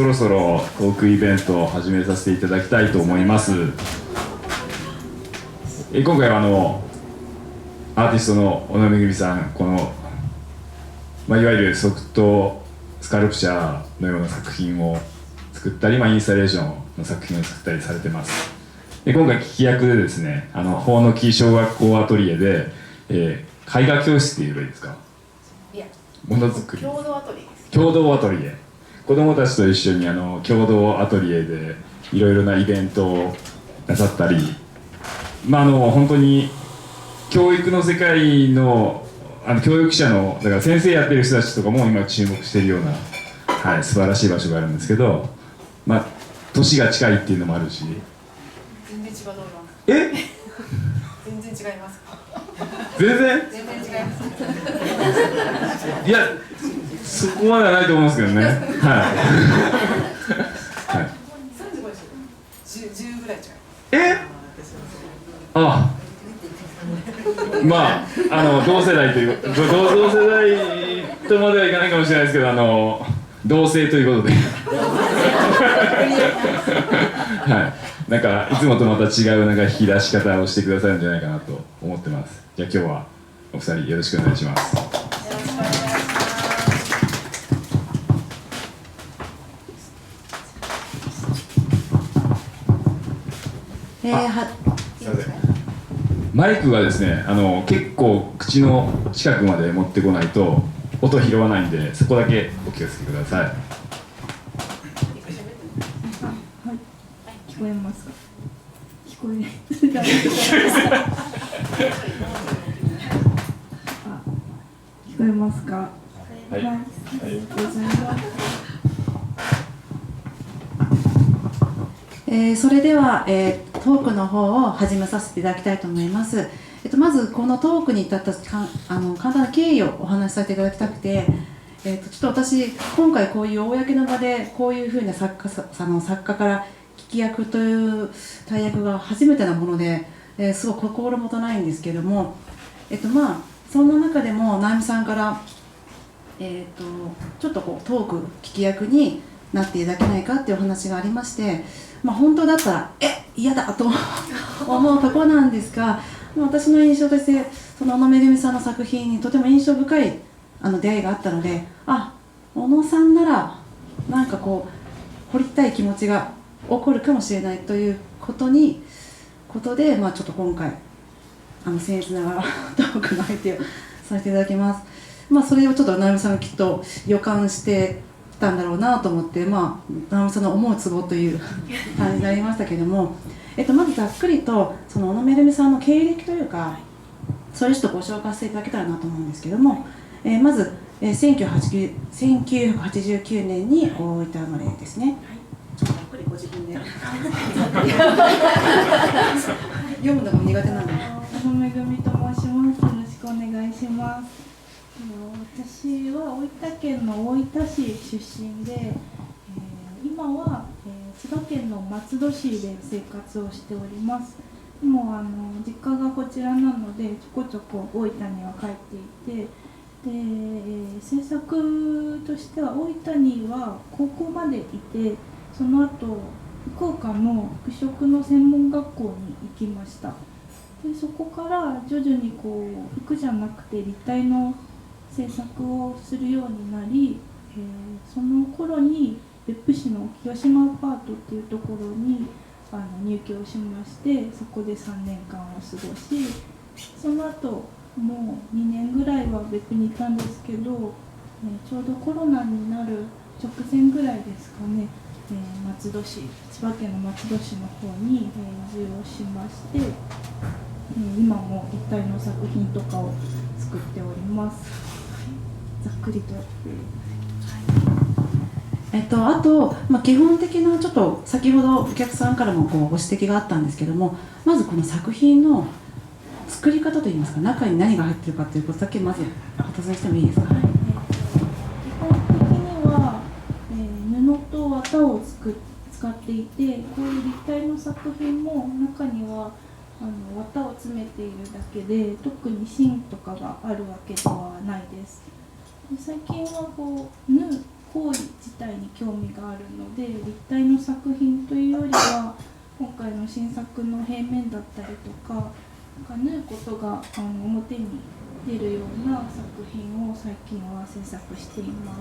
そろそろトークイベントを始めさせていただきたいと思います。今回はアーティストの小野めぐみさん、いわゆる即答スカルプチャーのような作品を作ったり、インスタレーションの作品を作ったりされてます。で今回聞き役でですね、法の木小学校アトリエで、絵画教室って言えばいいですか、いや、ものづくり共同アトリエです。共同アトリエ、子どもたちと一緒に共同アトリエでいろいろなイベントをなさったり、本当に教育の世界の教育者のだから先生やってる人たちとかも今注目しているような、素晴らしい場所があるんですけど、年が近いっていうのもあるし。全然違うと思います。え全然違います。全然全然違います。いや、そこまではないと思うんですけどね。はい。35ですよ。10ぐらい違います。同世代という同世代とまではいかないかもしれないですけど、同性ということでいつもとまた違う引き出し方をしてくださるんじゃないかなと思ってます。じゃあ今日はお二人よろしくお願いします。よろしくお願いします。マイクがですね、結構口の近くまで持ってこないと音拾わないんで、そこだけお気をつけください。聞こえますか？聞こえない。聞こえますか？はい。ありがとうございます。それでは、トークの方を始めさせていただきたいと思います。まずこのトークに至った簡単な経緯をお話しさせていただきたくて、ちょっと私今回こういう公の場でこういうふうな作家から聞き役という大役が初めてなもので、すごく心もとないんですけども、そんな中でも直美さんから、ちょっとトーク聞き役になっていただけないかっていうお話がありまして、本当だったら嫌だと思うところなんですが、私の印象としてその小野めぐみさんの作品にとても印象深い出会いがあったので、小野さんなら掘りたい気持ちが起こるかもしれないということで、ちょっと今回僭越ながらトークの相手をさせていただきます。それをちょっと直美さんがきっと予感してたんだろうなと思って、直美さんの思うツボという感じになりましたけども、まずざっくりとその小野めぐみさんの経歴というか、そういう人をご紹介していただけたらなと思うんですけども、まず、1989年に大分生まれですね。ちょっとざっくりご自分で読むのも苦手なので。小野めぐみと申します。よろしくお願いします。私は大分県の大分市出身で、今は、千葉県の松戸市で生活をしております。もう実家がこちらなのでちょこちょこ大分には帰っていて、で、制作としては大分には高校までいて、その後福岡の服飾の専門学校に行きました。でそこから徐々に服じゃなくて立体の制作をするようになり、その頃に別府市の清島アパートっていうところに入居しまして、そこで3年間を過ごし、その後もう2年ぐらいは別府にいたんですけど、ちょうどコロナになる直前ぐらいですかね、松戸市、千葉県の松戸市の方に移住をしまして、今も立体の作品とかを作っております。ざっくりと。あと、基本的なちょっと先ほどお客さんからもご指摘があったんですけども、まずこの作品の作り方といいますか、中に何が入っているかということだけまずお尋ねしてもいいですか？基本的には、布と綿を使っていて、こういう立体の作品も中には綿を詰めているだけで、特に芯とかがあるわけではないです。最近は縫う行為自体に興味があるので、立体の作品というよりは今回の新作の平面だったりとか、なんか縫うことが表に出るような作品を最近は制作しています。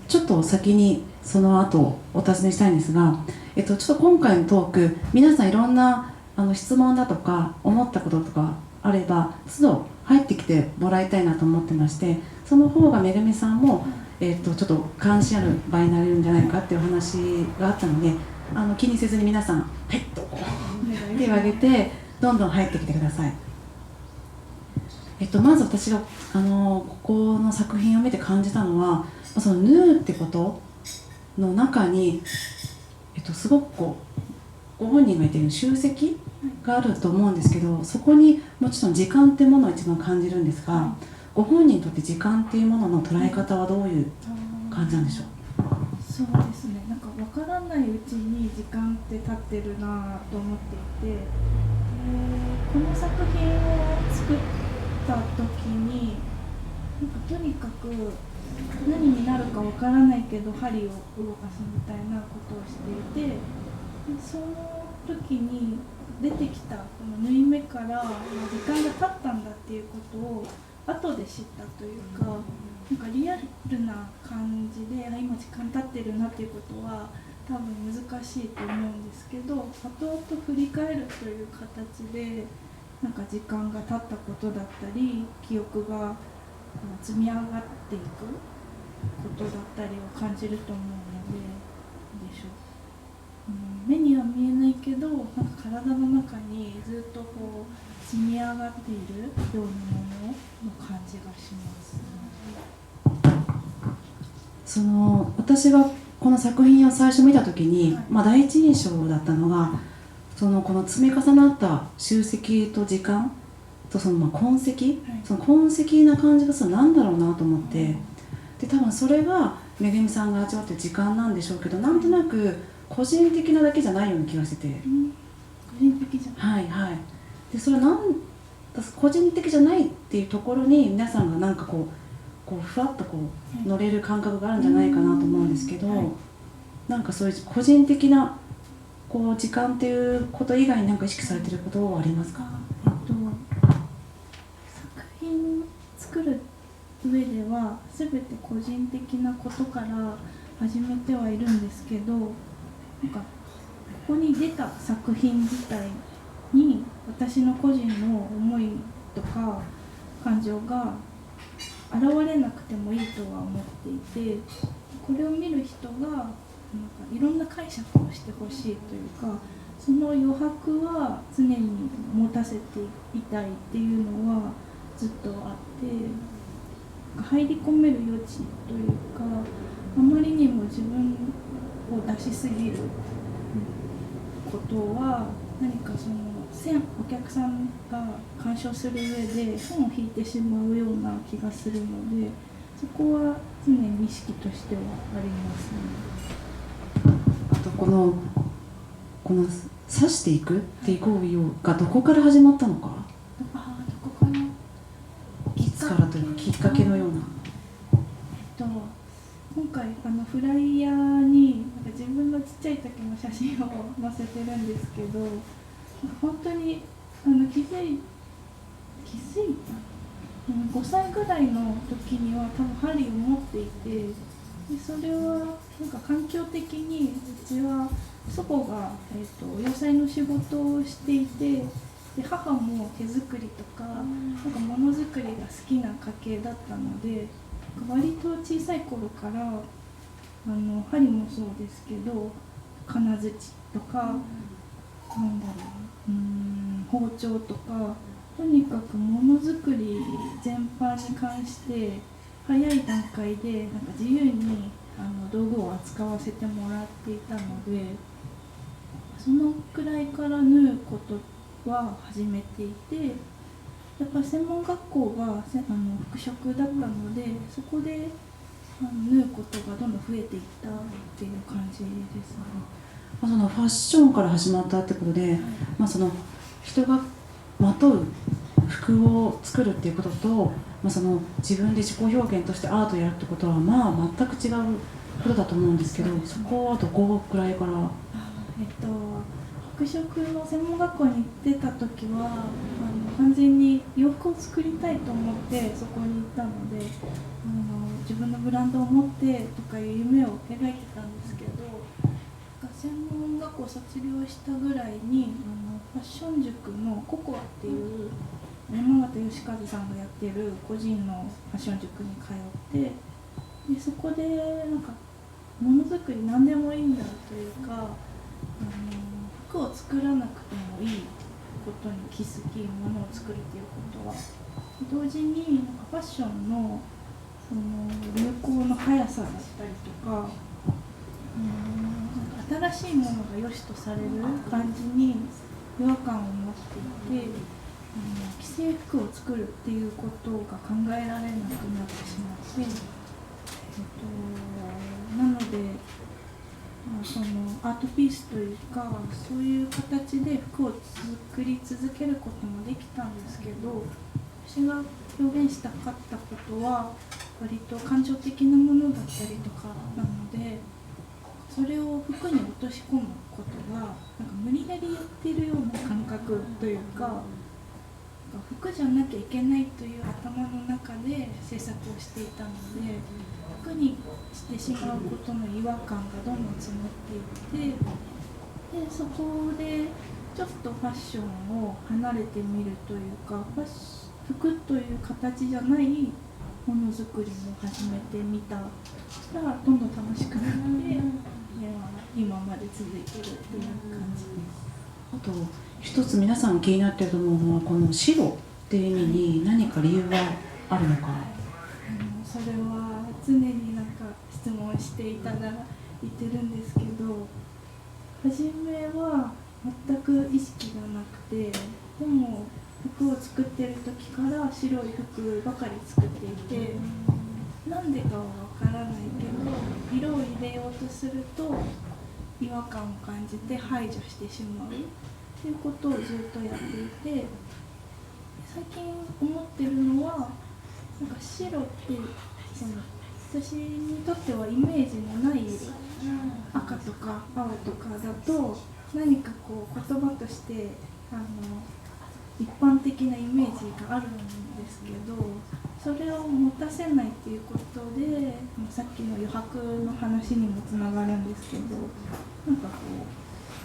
ちょっと先にその後お尋ねしたいんですが、ちょっと今回のトーク、皆さんいろんな質問だとか思ったこととかあれば都度入ってきてもらいたいなと思ってまして、その方がめぐみさんも、ちょっと関心ある場になれるんじゃないかっていうお話があったので、気にせずに皆さん「はい」と手を挙げてどんどん入ってきてください。まず私がここの作品を見て感じたのは、その縫うってことの中に、すごくご本人が言っている集積があると思うんですけど、そこにもちろん時間っていうものを一番感じるんですが、ご本人にとって時間っていうものの捉え方はどういう感じなんでしょう？そうですね、なんか分からないうちに時間って経ってるなと思っていて、この作品を作った時になんかとにかく何になるか分からないけど針を動かすみたいなことをしていて、その時に出てきたこの縫い目から時間が経ったんだっていうことを後で知ったというか、なんかリアルな感じで今時間経ってるなっていうことは多分難しいと思うんですけど、後々振り返るという形でなんか時間が経ったことだったり記憶が積み上がっていくことだったりを感じると思うので、でしょう、目には見えないけどなんか体の中にずっと積み上がっているようなものの感じがします。私がこの作品を最初見た時に、第一印象だったのがこの積み重なった集積と時間と痕跡、その痕跡な感じがするなんだろうなと思って、で多分それがめぐみさんが味わってる時間なんでしょうけど、なんとなく個人的なだけじゃないような気がしてて、個人的じゃない、はいはい、でそれは個人的じゃないっていうところに皆さんがなんかふわっと乗れる感覚があるんじゃないかなと思うんですけど、なんかそういう個人的な時間っていうこと以外に何か意識されてることはありますか？作品作る上では全て個人的なことから始めてはいるんですけど、なんかここに出た作品自体に私の個人の思いとか感情が現れなくてもいいとは思っていて、これを見る人がなんかいろんな解釈をしてほしいというか、その余白は常に持たせていたいっていうのはずっとあって、入り込める余地というか、あまりにも自分を出しすぎることは何かお客さんが鑑賞する上で線を引いてしまうような気がするので、そこは常に意識としてはありますね。あとこの刺していくっていう行為がどこから始まったのか、どこからいつからというかきっかけのような。今回フライヤーになんか自分のちっちゃい時の写真を載せてるんですけど、本当に気づいた5歳ぐらいの時には多分針を持っていて、でそれはなんか環境的にうちは祖母が、お野菜の仕事をしていて、で母も手作りとかなんか物作りが好きな家系だったので、割と小さい頃から針もそうですけど金槌とか、なんだろう、包丁とか、とにかくものづくり全般に関して早い段階でなんか自由に道具を扱わせてもらっていたので、そのくらいから縫うことは始めていて、やっぱり専門学校が服飾だったので、そこで縫うことがどんどん増えていったっていう感じですね。そのファッションから始まったってことで、その人がまとう服を作るっていうこととその自分で自己表現としてアートをやるってことは全く違うことだと思うんですけど、そこはどこくらいから？服飾の専門学校に行ってた時は完全に洋服を作りたいと思ってそこに行ったので自分のブランドを持ってとかいう夢を描いてたんですけど、専門学校を卒業したぐらいにファッション塾のココアっていう山形義和さんがやってる個人のファッション塾に通ってでそこでなんかものづくり何でもいいんだというか服を作らなくてもいいことに気づきものを作るということは同時になんかファッションのその流行の速さだったりとかなんか新しいものが良しとされる感じに違和感を持っていて既製服を作るっていうことが考えられなくなってしまって、なので、そのアートピースというかそういう形で服を作り続けることもできたんですけど、私が表現したかったことは割と感情的なものだったりとかなので、それを服に落とし込むことがなんか無理やりやってるような感覚というか、服じゃなきゃいけないという頭の中で制作をしていたので、服にしてしまうことの違和感がどんどん募っていって、でそこでちょっとファッションを離れてみるというか、服という形じゃないものづくりも始めてみたらどんどん楽しくなって今まで続いてるっていう感じです。あと一つ皆さん気になっていると思うのは、この白っていう意味に何か理由があるのか。それは常になんか質問していたら言ってるんですけど、初めは全く意識がなくて、でも服を作ってる時から白い服ばかり作っていて、なんでかはわからないけど色を入れようとすると違和感を感じて排除してしまうっていうことをずっとやっていて、最近思ってるのはなんか白って私にとってはイメージのない色、赤とか青とかだと何かこう言葉として一般的なイメージがあるんですけど、それを持たせないっていうことでさっきの余白の話にもつながるんですけど、なんかこ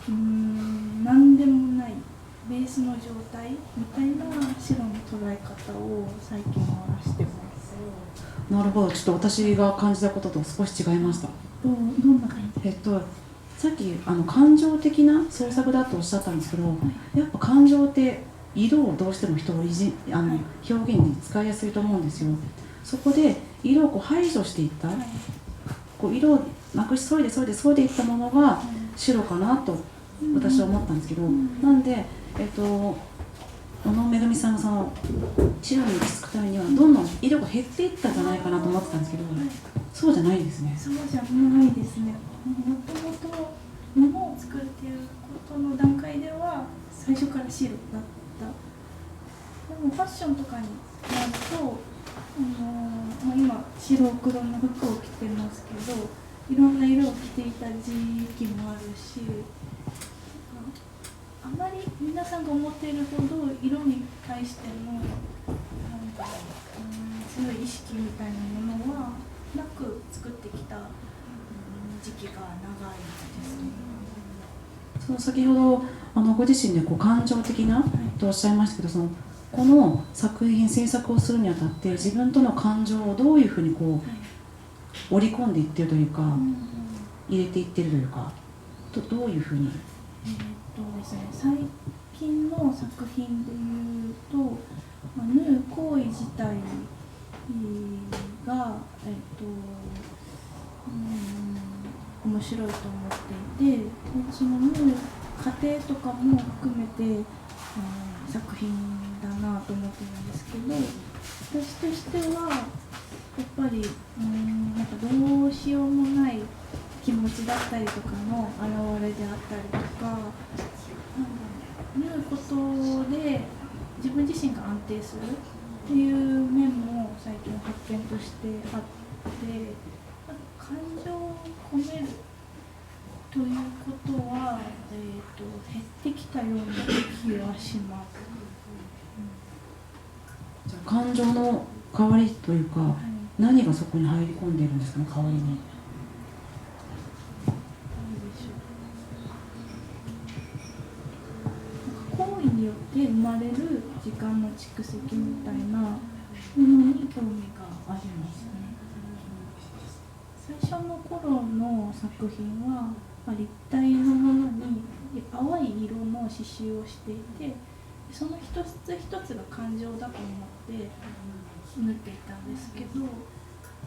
う何でもないベースの状態みたいな白の捉え方を最近はしてます。なるほど、ちょっと私が感じたことと少し違いました。どんな感じ？さっき感情的な創作だとおっしゃったんですけど、やっぱ感情って色をどうしても人を表現に使いやすいと思うんですよ。そこで色をこう排除していった、こう色をなくしそいでいったものが白かなと私は思ったんですけど、なんで小野めぐみさんがその白に行き着くためにはどんどん色が減っていったんじゃないかなと思ってたんですけど、そうじゃないですね。そうじゃないですね。もともと物を作るっていうことの段階では最初から白だった。でもファッションとかになると今白黒の服を着てますけど、いろんな色を着ていた時期もあるし、あまり皆さんが思っているほど色に対しての強い意識みたいなものはなく作ってきた時期が長いですね。その先ほどご自身でこう感情的なとおっしゃいましたけど、この作品制作をするにあたって自分との感情をどういうふうにこう織り込んでいってるというか、入れていってるというか、どういうふうに？ですね、最近の作品でいうと、縫う行為自体が、面白いと思っていて、でその縫う過程とかも含めて、作品だなと思ってるんですけど、私としてはやっぱりなんかどうしようもない気持ちだったりとかの表れであったりとか、縫うことで自分自身が安定するっっていう面も最近発見としてあって、なんか感情を込めるということは、減ってきたような気はします。じゃあ感情の代わりというか、何がそこに入り込んでいるんですかね、代わりに。行為によって生まれる時間の蓄積みたいなものに興味がありますね。最初の頃の作品は立体のものに淡い色の刺繍をしていて、その一つ一つが感情だと思って縫っていたんですけど、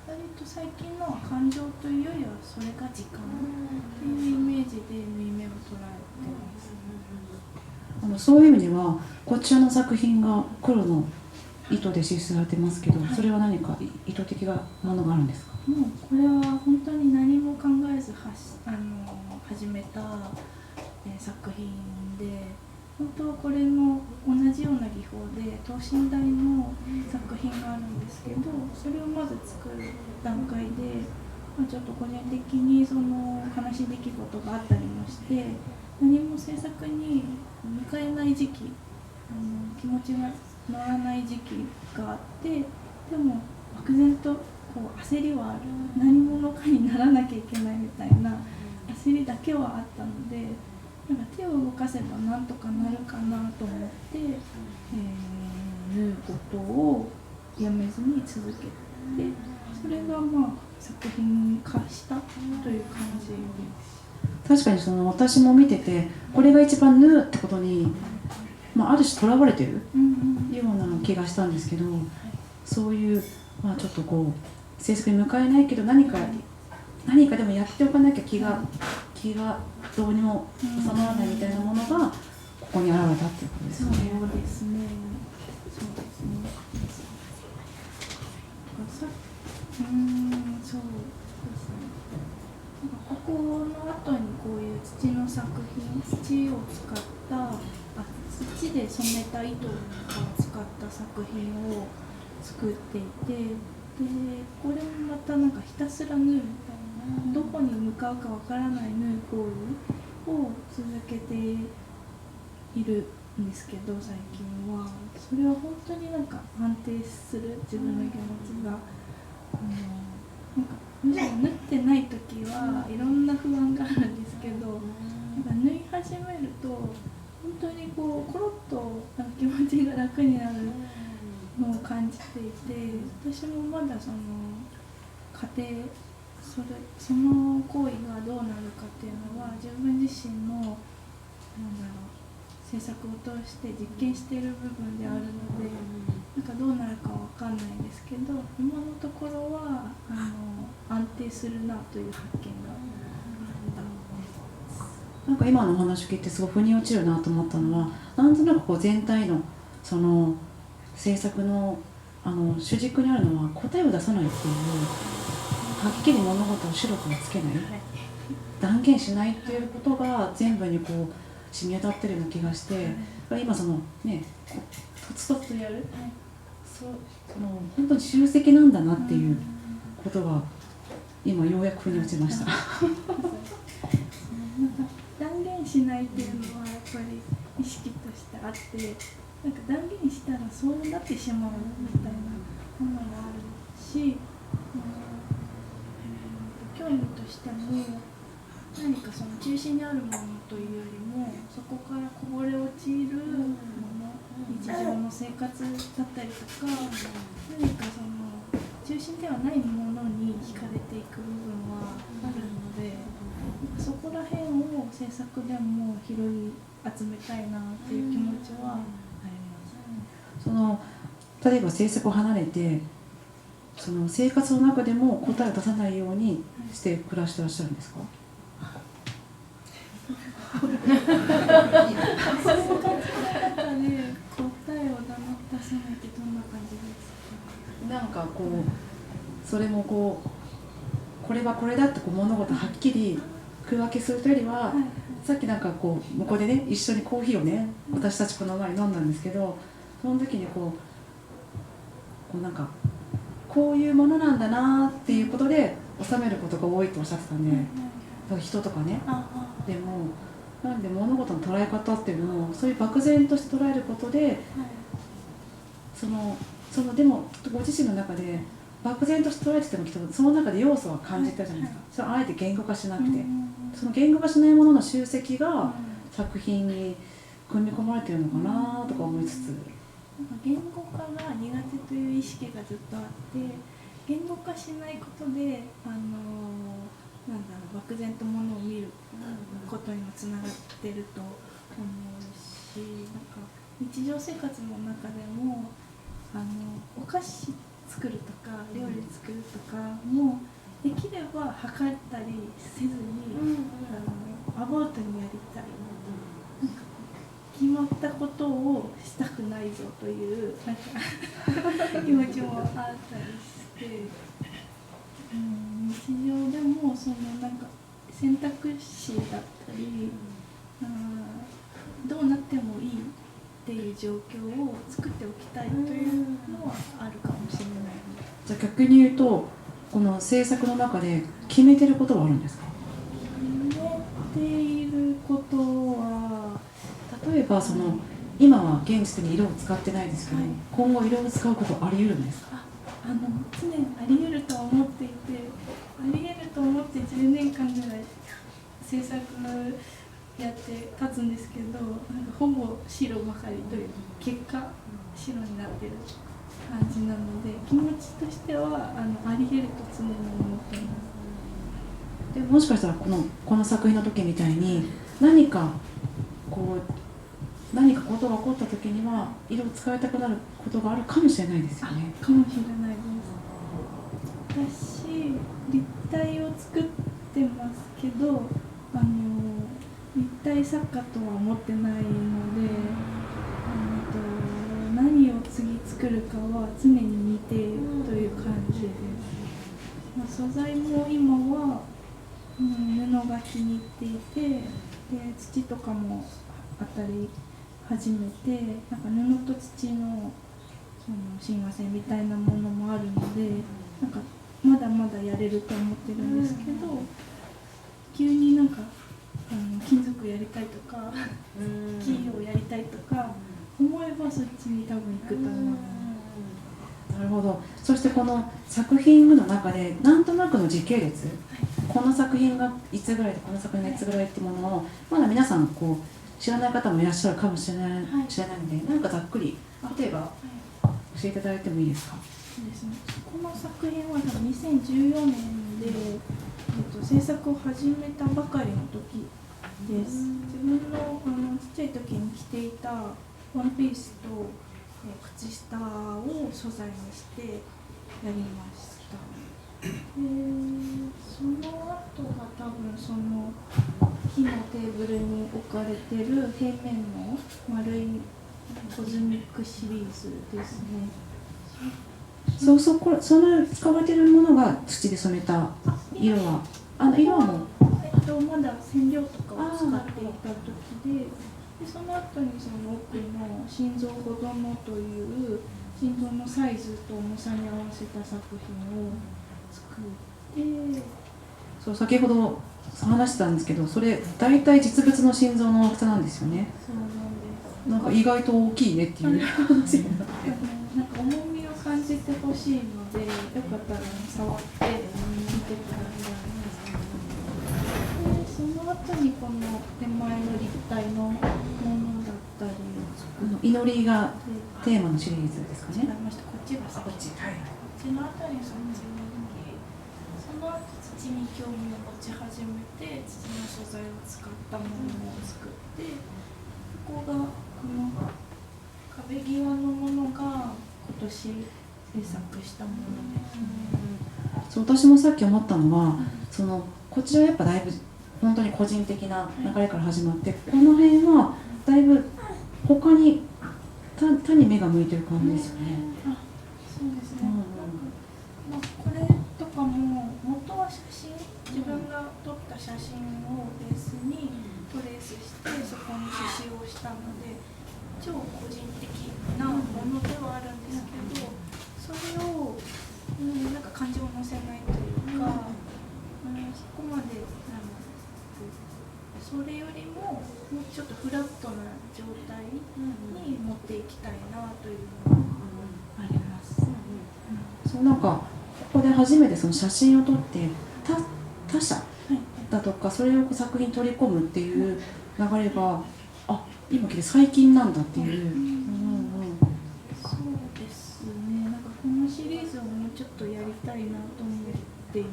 割と最近のは感情というよりはそれが時間っていうイメージで縫い目を捉えてます。そういう意味ではこちらの作品が黒の糸で刺繍されてますけど、それは何か意図的なものがあるんですか？もうこれは本当に何も考えず始めた作品で、本当はこれの同じような技法で等身大の作品があるんですけど、それをまず作る段階で、ちょっと個人的にその悲しい出来事があったりもして、何も制作に向かえない時期、気持ちが乗らない時期があって、でも漠然とこう焦りはある、何者かにならなきゃいけないみたいな焦りだけはあったので、なんか手を動かせばなんとかなるかなと思って、縫うことをやめずに続けて、それが作品化したという感じです。確かに私も見てて、これが一番縫うってことに、ある種とらわれてるような気がしたんですけど、そういう、ちょっとこう制作に向かえないけど何かでもやっておかなきゃ気がどうにも収まらないみたいなものがここに現れたっていうことですよね。そうですね。そうですね。ここの後にこういう土の作品、土を使った土で染めた糸を使った作品を作っていて、でこれもまたなんかひたすら縫うみたいな、どこに向かうかわからない縫う行為を続けているんですけど、最近はそれは本当になんか安定する自分の気持ちが、なんかむしろ縫ってない時はいろんな不安があるんですけど、なんか縫い始めると本当にこうコロッとなんか気持ちが楽になるのを感じていて、私もまだその過程、その行為がどうなるかっていうのは自分自身の制作を通して実験している部分であるので、なんかどうなるかわかんないんですけど、今のところは安定するなという発見があった。なんか今のお話を聞いてすごい腑に落ちるなと思ったのは、なんとなくこう全体のその制作の主軸にあるのは答えを出さないっていう、はっきり物事を白黒つけない、断言しないっていうことが全部にこう染み渡ってるような気がして、今そのね、とつとつとやる、その本当に集積なんだなっていうことが今ようやく腑に落ちました。断言しないっていうのはやっぱり意識としてあって、なんか断言したらそうなってしまうみたいなものがあるし、興味としても何かその中心にあるものというよりも、そこからこぼれ落ちるもの、日常の生活だったりとか、何かその中心ではないものに惹かれていく部分はあるので、そこら辺を制作でも拾い集めたいなっていう気持ちはあります。例えば制作を離れて、その生活の中でも答えを出さないようにして暮らしてらっしゃるんですか？そういう感じの中で答えを出さないってどんな感じですか？なんかこうそれもこれはこれだってこう物事はっきり区分けするというよりは、さっきなんかこう向こうでね一緒にコーヒーをね私たちこの前飲んだんですけど、その時にこうこうなんかこういうものなんだなっていうことで収めることが多いとおっしゃってたんで、だから人とかね。でもなんで物事の捉え方っていうのをそういう漠然として捉えることで、そのでもご自身の中で漠然として捉えててもその中で要素は感じたじゃないですか。それをあえて言語化しなくて、その言語化しないものの集積が作品に組み込まれてるのかなとか思いつつ、言語化が苦手という意識がずっとあって、言語化しないことで漠然とものを見ることにもつながってると思うし、なんか日常生活の中でもお菓子作るとか料理作るとかもできれば測ったりせずに、アバウトにやりたい、なんか決まったことをしたくないぞというなんか気持ちもあったりして、日常でもそのなんか選択肢だったり、どうなってもいいっていう状況を作っておきたいというのはあるかもしれない。じゃあ逆に言うとこの制作の中で決めてることはあるんですか？決めていることは例えば今は現時点で色を使ってないですけど、今後色を使うことあり得るんですか？常にあり得ると思っていて、あり得ると思って10年間ぐらい制作やって立つんですけど、なんかほぼ白ばかりという結果白になってる感じなので、気持ちとしてはあり得ると常に思っています。でもしかしたらこの作品の時みたいに何かことが起こった時には色を使いたくなることがあるかもしれないですよね。かもしれないです。私立体を作ってますけど、立体作家とは思ってないので、何を次作るかは常に未定という感じです。素材も今は、布が気に入っていて、で土とかも当たり始めて、なんか布と土の親和性みたいなものもあるので、なんかまだまだやれると思ってるんですけど、急になんか金属やりたいとか木をやりたいとか思えばそっちに多分行くと思います。なるほど。そしてこの作品の中でなんとなくの時系列、この作品がいつぐらいでこの作品がいつぐらいっていうものをまだ皆さん知らない方もいらっしゃるかもしれないので、なんかざっくり例えば教えていただいてもいいですか？そうですね。この作品は多分2014年で、制作を始めたばかりの時です。自分のちっちゃい時に着ていたワンピースと靴下を素材にしてやりました。その後が多分その木のテーブルに置かれてる平面の丸いコズミックシリーズですね。その使われているものが土で染めた色は色はもうまだ染料とかを使っていた時で、その後にその奥の心臓ほどのという心臓のサイズと重さに合わせた作品を作って、そう先ほど話してたんですけど、それ大体実物の心臓の大きさなんですよね。そうなんです。なんか意外と大きいねっていう話になって、なんか重みを感じてほしいので、よかったら触って見てください。でその後にこの手前の立体のものだったり祈りがテーマのシリーズですかね。こっちが先、こっちの後にそっちに行き、その後土に興味を持ち始めて、土の素材を使ったものを作って、ここがこの壁際のものが今年制作したものですね。そう、私もさっき思ったのは、こちらやっぱだいぶ本当に個人的な流れから始まって、この辺はだいぶ他に他に目が向いてる感じですよね。そうですね。これとかも元は写真、自分が撮った写真をベースにトレースしてそこに刺繍をしたので、超個人的なものではあるんですけど、それを、なんか感情を乗せないというか、そこまでそれよりももうちょっとフラットな状態に持っていきたいなというのはあります。そうなんかここで初めてその写真を撮って他者だとかそれを作品に取り込むっていう流れが今聞いて最近なんだっていう。そうですね。なんかこのシリーズをもうちょっとやりたいなと思っていて、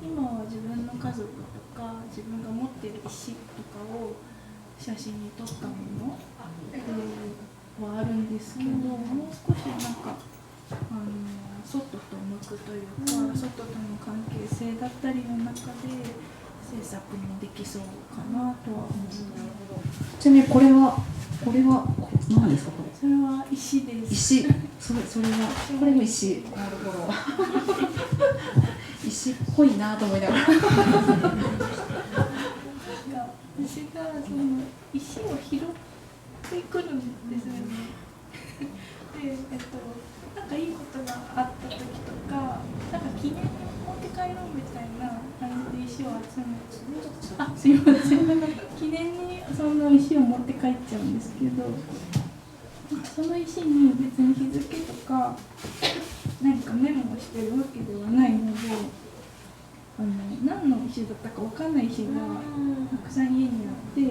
今は自分の家族とか自分が持っている石とかを写真に撮ったものはあるんですけど、もう少しなんか外と向くというか、外との関係性だったりの中で制作もできそうかなとは思います。ちなみにこれは何ですかこれ？それは石です。石。それはこれも石。なるほど。石っぽいなと思いながら。私がその石を拾ってくるんですよね。で、なんかいいことがあった時とか、なんか記念に持って帰ろうみたいな感じで石を集めて、すいません。記念にその石を持って帰っちゃうんですけど、その石に別に日付とか何かメモをしてるわけではないので、何の石だったか分かんない石がたくさん家にあって、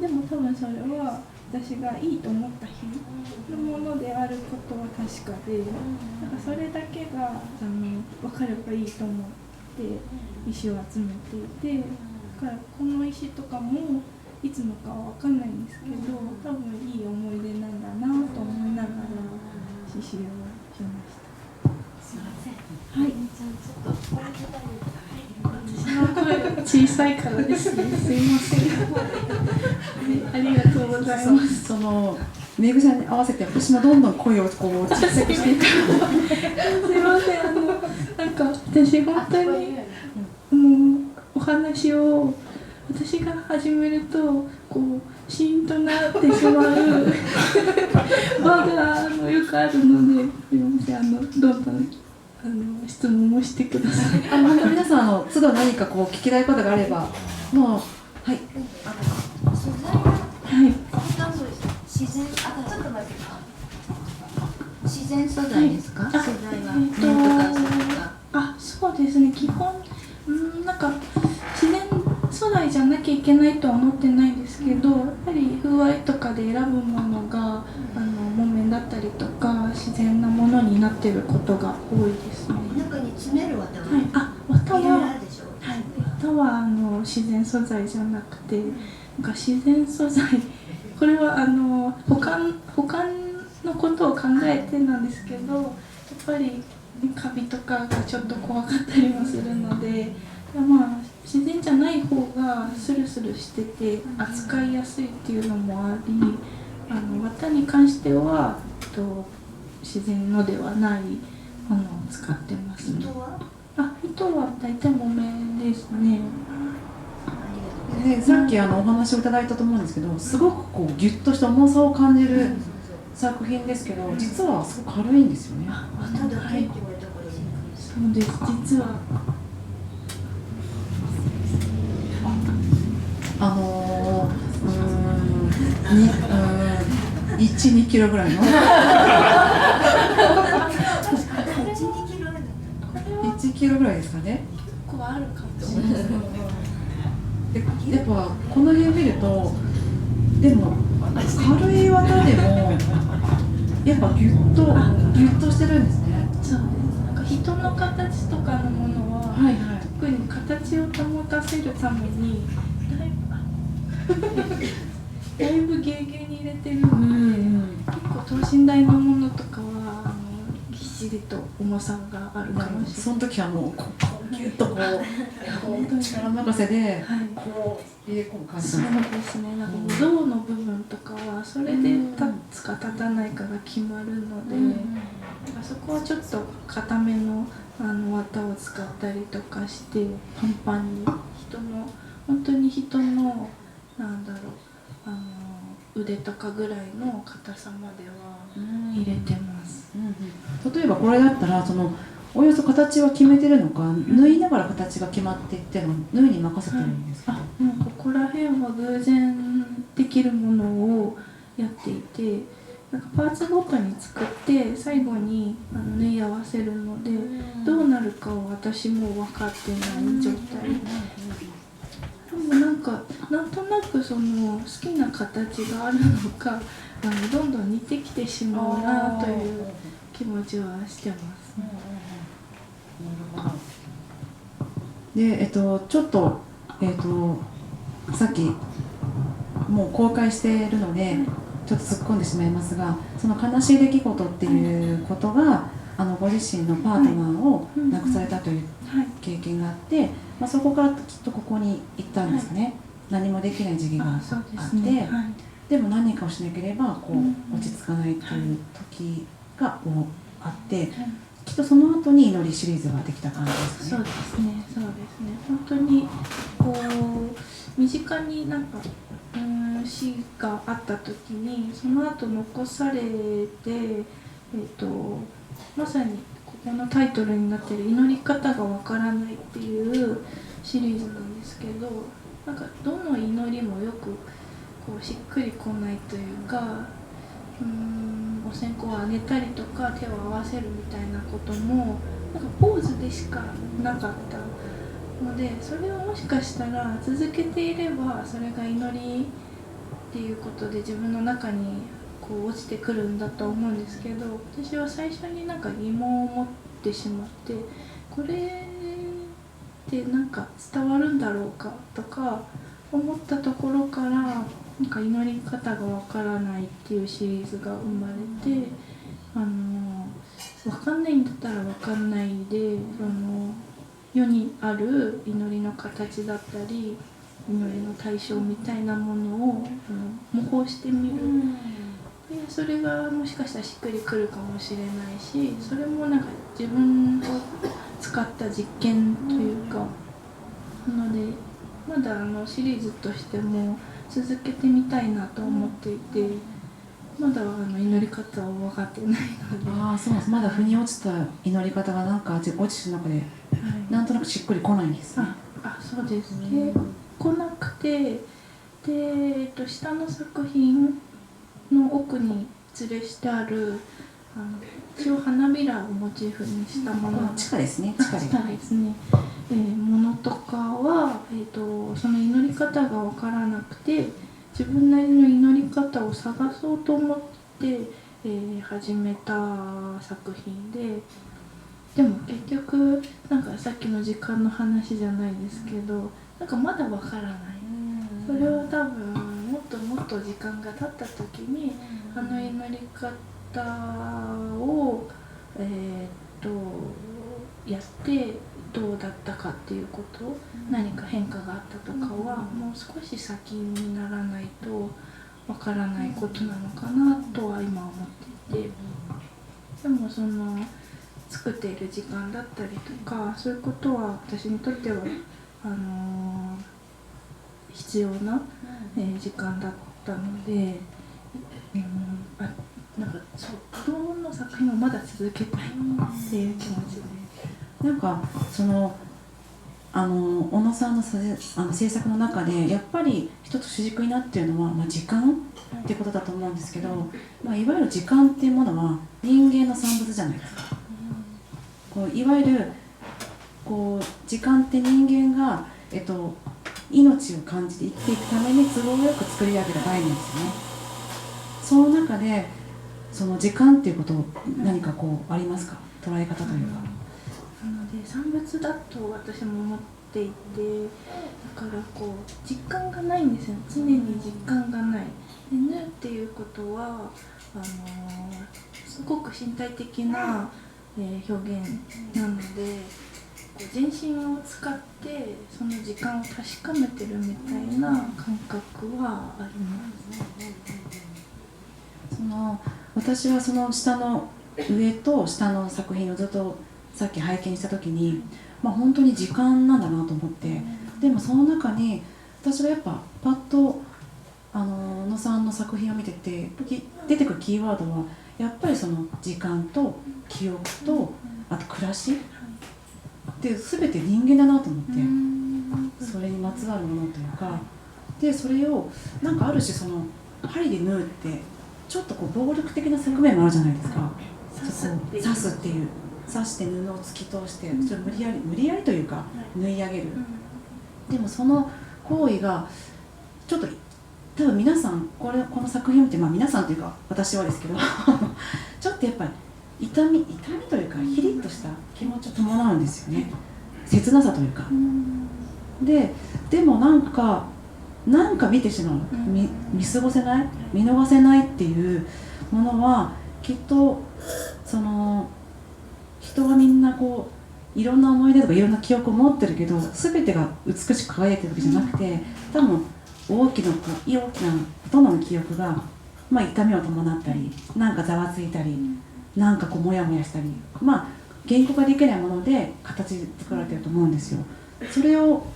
でも多分それは私がいいと思った日のものであることは確かで、なんかそれだけが分かればいいと思って石を集めていて、だからこの石とかもいつのかは分かんないんですけど、多分いい思い出なんだなと思いながら刺繍をしました。すいません。はい。私の声小さいからですね。すいません。ありがとうございます。そのめぐちゃんに合わせて私もどんどん声をこう小さくしていく。すいません。なんか私本当にお話を私が始めるとこうシーンとなってしまう場がよくあるので、すいません。どんどん質問をしてください。本当皆さん都度何かこう聞きたいことがあればもうはい。素材ははい。自然ちょっと待って自然素材ですか？素材はなんとかそうか。そうですね。基本なんか自然素材じゃなきゃいけないとは思ってないんですけど、やっぱり風合いとかで選ぶものが木綿だったりとか自然なものになっていることが多いですね。中に詰める綿は、はい、綿いろいろはあるでしょ。はい、綿は自然素材じゃなくて、なんか自然素材、これは他のことを考えてなんですけど、やっぱりカビとかがちょっと怖かったりもするので、自然じゃない方がスルスルしてて扱いやすいっていうのもあり、綿に関しては自然のではないものを使ってますね。糸は大体木綿ですね。でさっきお話をいただいたと思うんですけど、すごくこうギュッとした重さを感じる作品ですけど、実はすごく軽いんですよね。綿だけって言われたからそうです。実は1、2キロぐらいの1キロぐらいですかね。結構あるかもしれない。でやっぱこの辺見るとでも軽い綿でもやっぱギュッとしてるんですね。そうです。なんか人の形とかのものは、特に形を保たせるためにだいぶゲーゲーに入れてるので、結構等身大のものとかはぎっしりと重さがあるかもしれない。その時はもうギュッとこう力任せでこう入れ込む感じ。そうですね。なんか胴の部分とかはそれで立つか立たないかが決まるので、そこはちょっと硬めの綿を使ったりとかしてパンパンに本当に人の腕とかぐらいの硬さまでは入れてます。例えばこれだったらおよそ形は決めてるのか、縫いながら形が決まっていっての縫いに任せてるんですか？もうここら辺は偶然できるものをやっていて、なんかパーツごとに作って最後に縫い合わせるので、どうなるかは私も分かってない状態。でもなんかなんとなくその好きな形があるのか、どんどん似てきてしまうなという気持ちはしてますね。で、ちょっと、さっきもう公開しているのでちょっと突っ込んでしまいますが、その悲しい出来事っていうことがご自身のパートナーを亡くされたという経験があって、そこからきっとここに行ったんですね。何もできない時期があって、でも何かをしなければ落ち着かないという時があって、きっとその後に祈りシリーズができた感じですかね。そうですね。本当に身近になんか死があった時に、その後残されて、まさにここのタイトルになっている祈り方がわからないっていうシリーズなんですけど、なんかどの祈りもよくしっくりこないというか、お線香をあげたりとか手を合わせるみたいなこともなんかポーズでしかなかったので、それをもしかしたら続けていればそれが祈りっていうことで自分の中に落ちてくるんだと思うんですけど、私は最初になんか疑問を持ってしまって、これってなんか伝わるんだろうかとか思ったところから、なんか祈り方がわからないっていうシリーズが生まれて、わかんないんだったらわかんないで、世にある祈りの形だったり祈りの対象みたいなものを模倣してみる。でそれがもしかしたらしっくりくるかもしれないし、それもなんか自分を使った実験というかなので、まだシリーズとしても続けてみたいなと思っていて、まだ祈り方を分かってないので。そうなんです。まだ腑に落ちた祈り方がなんかご自身の中でなんとなくしっくりこないんですね。そうですね。来なくて、で、下の作品の奥に吊るしてある一応花びらをモチーフにしたもの、地下ですね。地下ですね。ものとかは、その祈り方が分からなくて、自分なりの祈り方を探そうと思って、始めた作品で、でも結局なんかさっきの時間の話じゃないですけど、なんかまだ分からない。それは多分もっともっと時間が経った時に、祈り方をやってどうだったかっていうこと、何か変化があったとかはもう少し先にならないとわからないことなのかなとは今思っていて、でもその作っている時間だったりとか、そういうことは私にとっては必要な、時間だったので、なんか子供の作品をまだ続けたいっていう気持ちで。なんか小野さんの制作の中でやっぱり一つ主軸になっているのは、時間っていうことだと思うんですけど、いわゆる時間っていうものは人間の産物じゃないですか。いわゆる時間って人間が、命を感じて生きていくために都合よく作り上げた概念ですよね。その中でその時間っていうことを何かありますか、捉え方というか。なので産物だと私も思っていて、だから実感がないんですよ。常に実感がない。で縫うっていうことはすごく身体的な、表現なので、全身を使ってその時間を確かめてるみたいな感覚はあります。私はその下の上と下の作品をずっとさっき拝見した時に、本当に時間なんだなと思って、でもその中に私がやっぱパッと小野さんの作品を見てて出てくるキーワードはやっぱりその時間と記憶とあと暮らしって全て人間だなと思って、それにまつわるものというかで、それをなんかある種その針で縫うってちょっとこう暴力的な側面もあるじゃないですか。刺すっていう刺して布を突き通してそれ無理やりというか縫い上げる、でもその行為がちょっと多分皆さんこの作品を見て、まあ皆さんというか私はですけどちょっとやっぱり痛みというかヒリッとした気持ちを伴うんですよね。切なさというか、でもなんか見てしまう、見過ごせない、見逃せないっていうものはきっとその人はみんなこういろんな思い出とかいろんな記憶を持ってるけど、全てが美しく輝いてるわけじゃなくて、多分大きなほとんどの記憶が、まあ、痛みを伴ったりなんかざわついたりなんかこうモヤモヤしたり、まあ言語化できないもので形作られてると思うんですよ。それを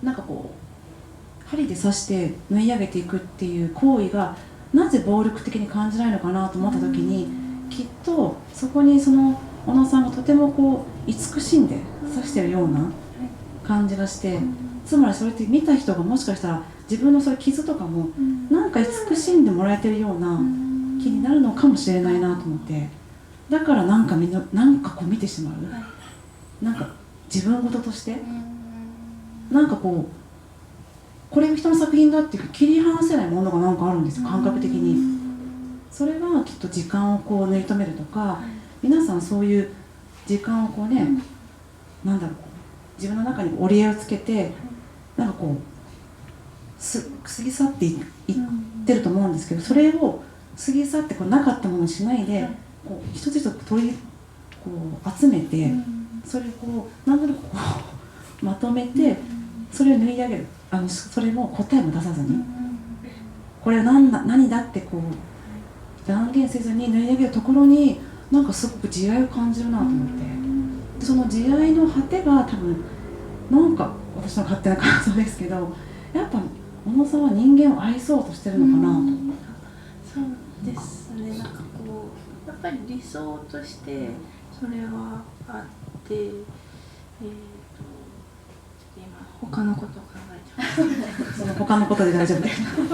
なんかこう針で刺して縫い上げていくっていう行為がなぜ暴力的に感じないのかなと思った時に、きっとそこにその小野さんがとてもこう慈しんで刺してるような感じがして、つまりそれって見た人がもしかしたら自分のそういう傷とかもなんか慈しんでもらえてるような気になるのかもしれないなと思って、だからなんかこう見てしまう、なんか自分事としてなんかこれが人の作品だっていう切り離せないものがなんかあるんですよ、感覚的に。それはきっと時間をこう縫い留めるとか、皆さんそういう時間をこうね、なんだろう、自分の中に折り合いをつけてなんかこう過ぎ去っていってると思うんですけど、それを過ぎ去ってこうなかったものにしないで、こう一つ一つこう集めて、それをこうなんとなくこうまとめて、それを縫い上げる、それも答えも出さずに、これは何だってこう断言せずに縫い上げるところになんかすごく慈愛を感じるなと思って、その慈愛の果てが多分なんか私の勝手な感想ですけど、やっぱ小野さんは人間を愛そうとしてるのかなと。そうですね、なんかこうやっぱり理想としてそれはあって、ちょっと今他のことを考えちゃうその他のことで大丈夫ですそうで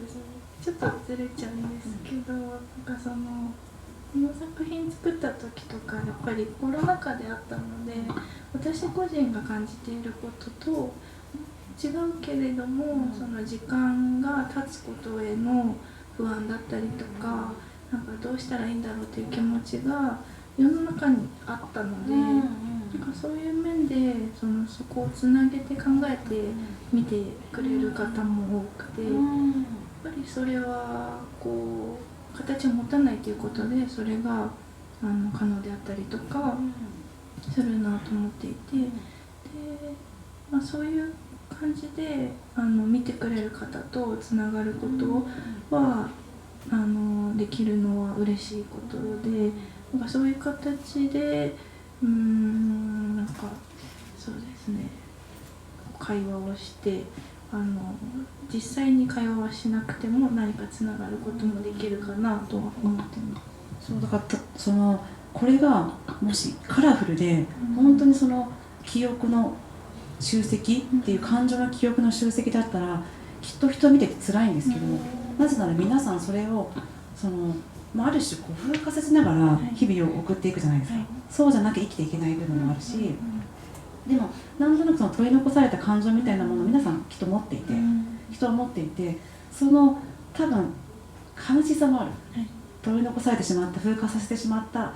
すね、ちょっとずれちゃうんですけど、なんかこの作品作った時とかやっぱりコロナ禍であったので、私個人が感じていることと違うけれども、その時間が経つことへの不安だったりとか、なんかどうしたらいいんだろうっていう気持ちが世の中にあったので、なんかそういう面でそこをつなげて考えて見てくれる方も多くて、やっぱりそれはこう形を持たないということで、それが可能であったりとかするなと思っていて、で、まあ、そういう感じで見てくれる方とつながることはできるのは嬉しいことで、なんかそういう形でなんかそうですね、会話をして実際に会話はしなくても何かつながることもできるかなとは思ってます。そうだからこれがもしカラフルで、本当にその記憶の集積っていう感情の記憶の集積だったらきっと人を見てて辛いんですけど、なぜなら皆さんそれをある種こう風化させながら日々を送っていくじゃないですか、そうじゃなきゃ生きていけない部分もあるし、でもなんとなくその取り残された感情みたいなものを皆さんきっと持っていて、人は持っていて、その多分悲しさもある、取り残されてしまった、風化させてしまった、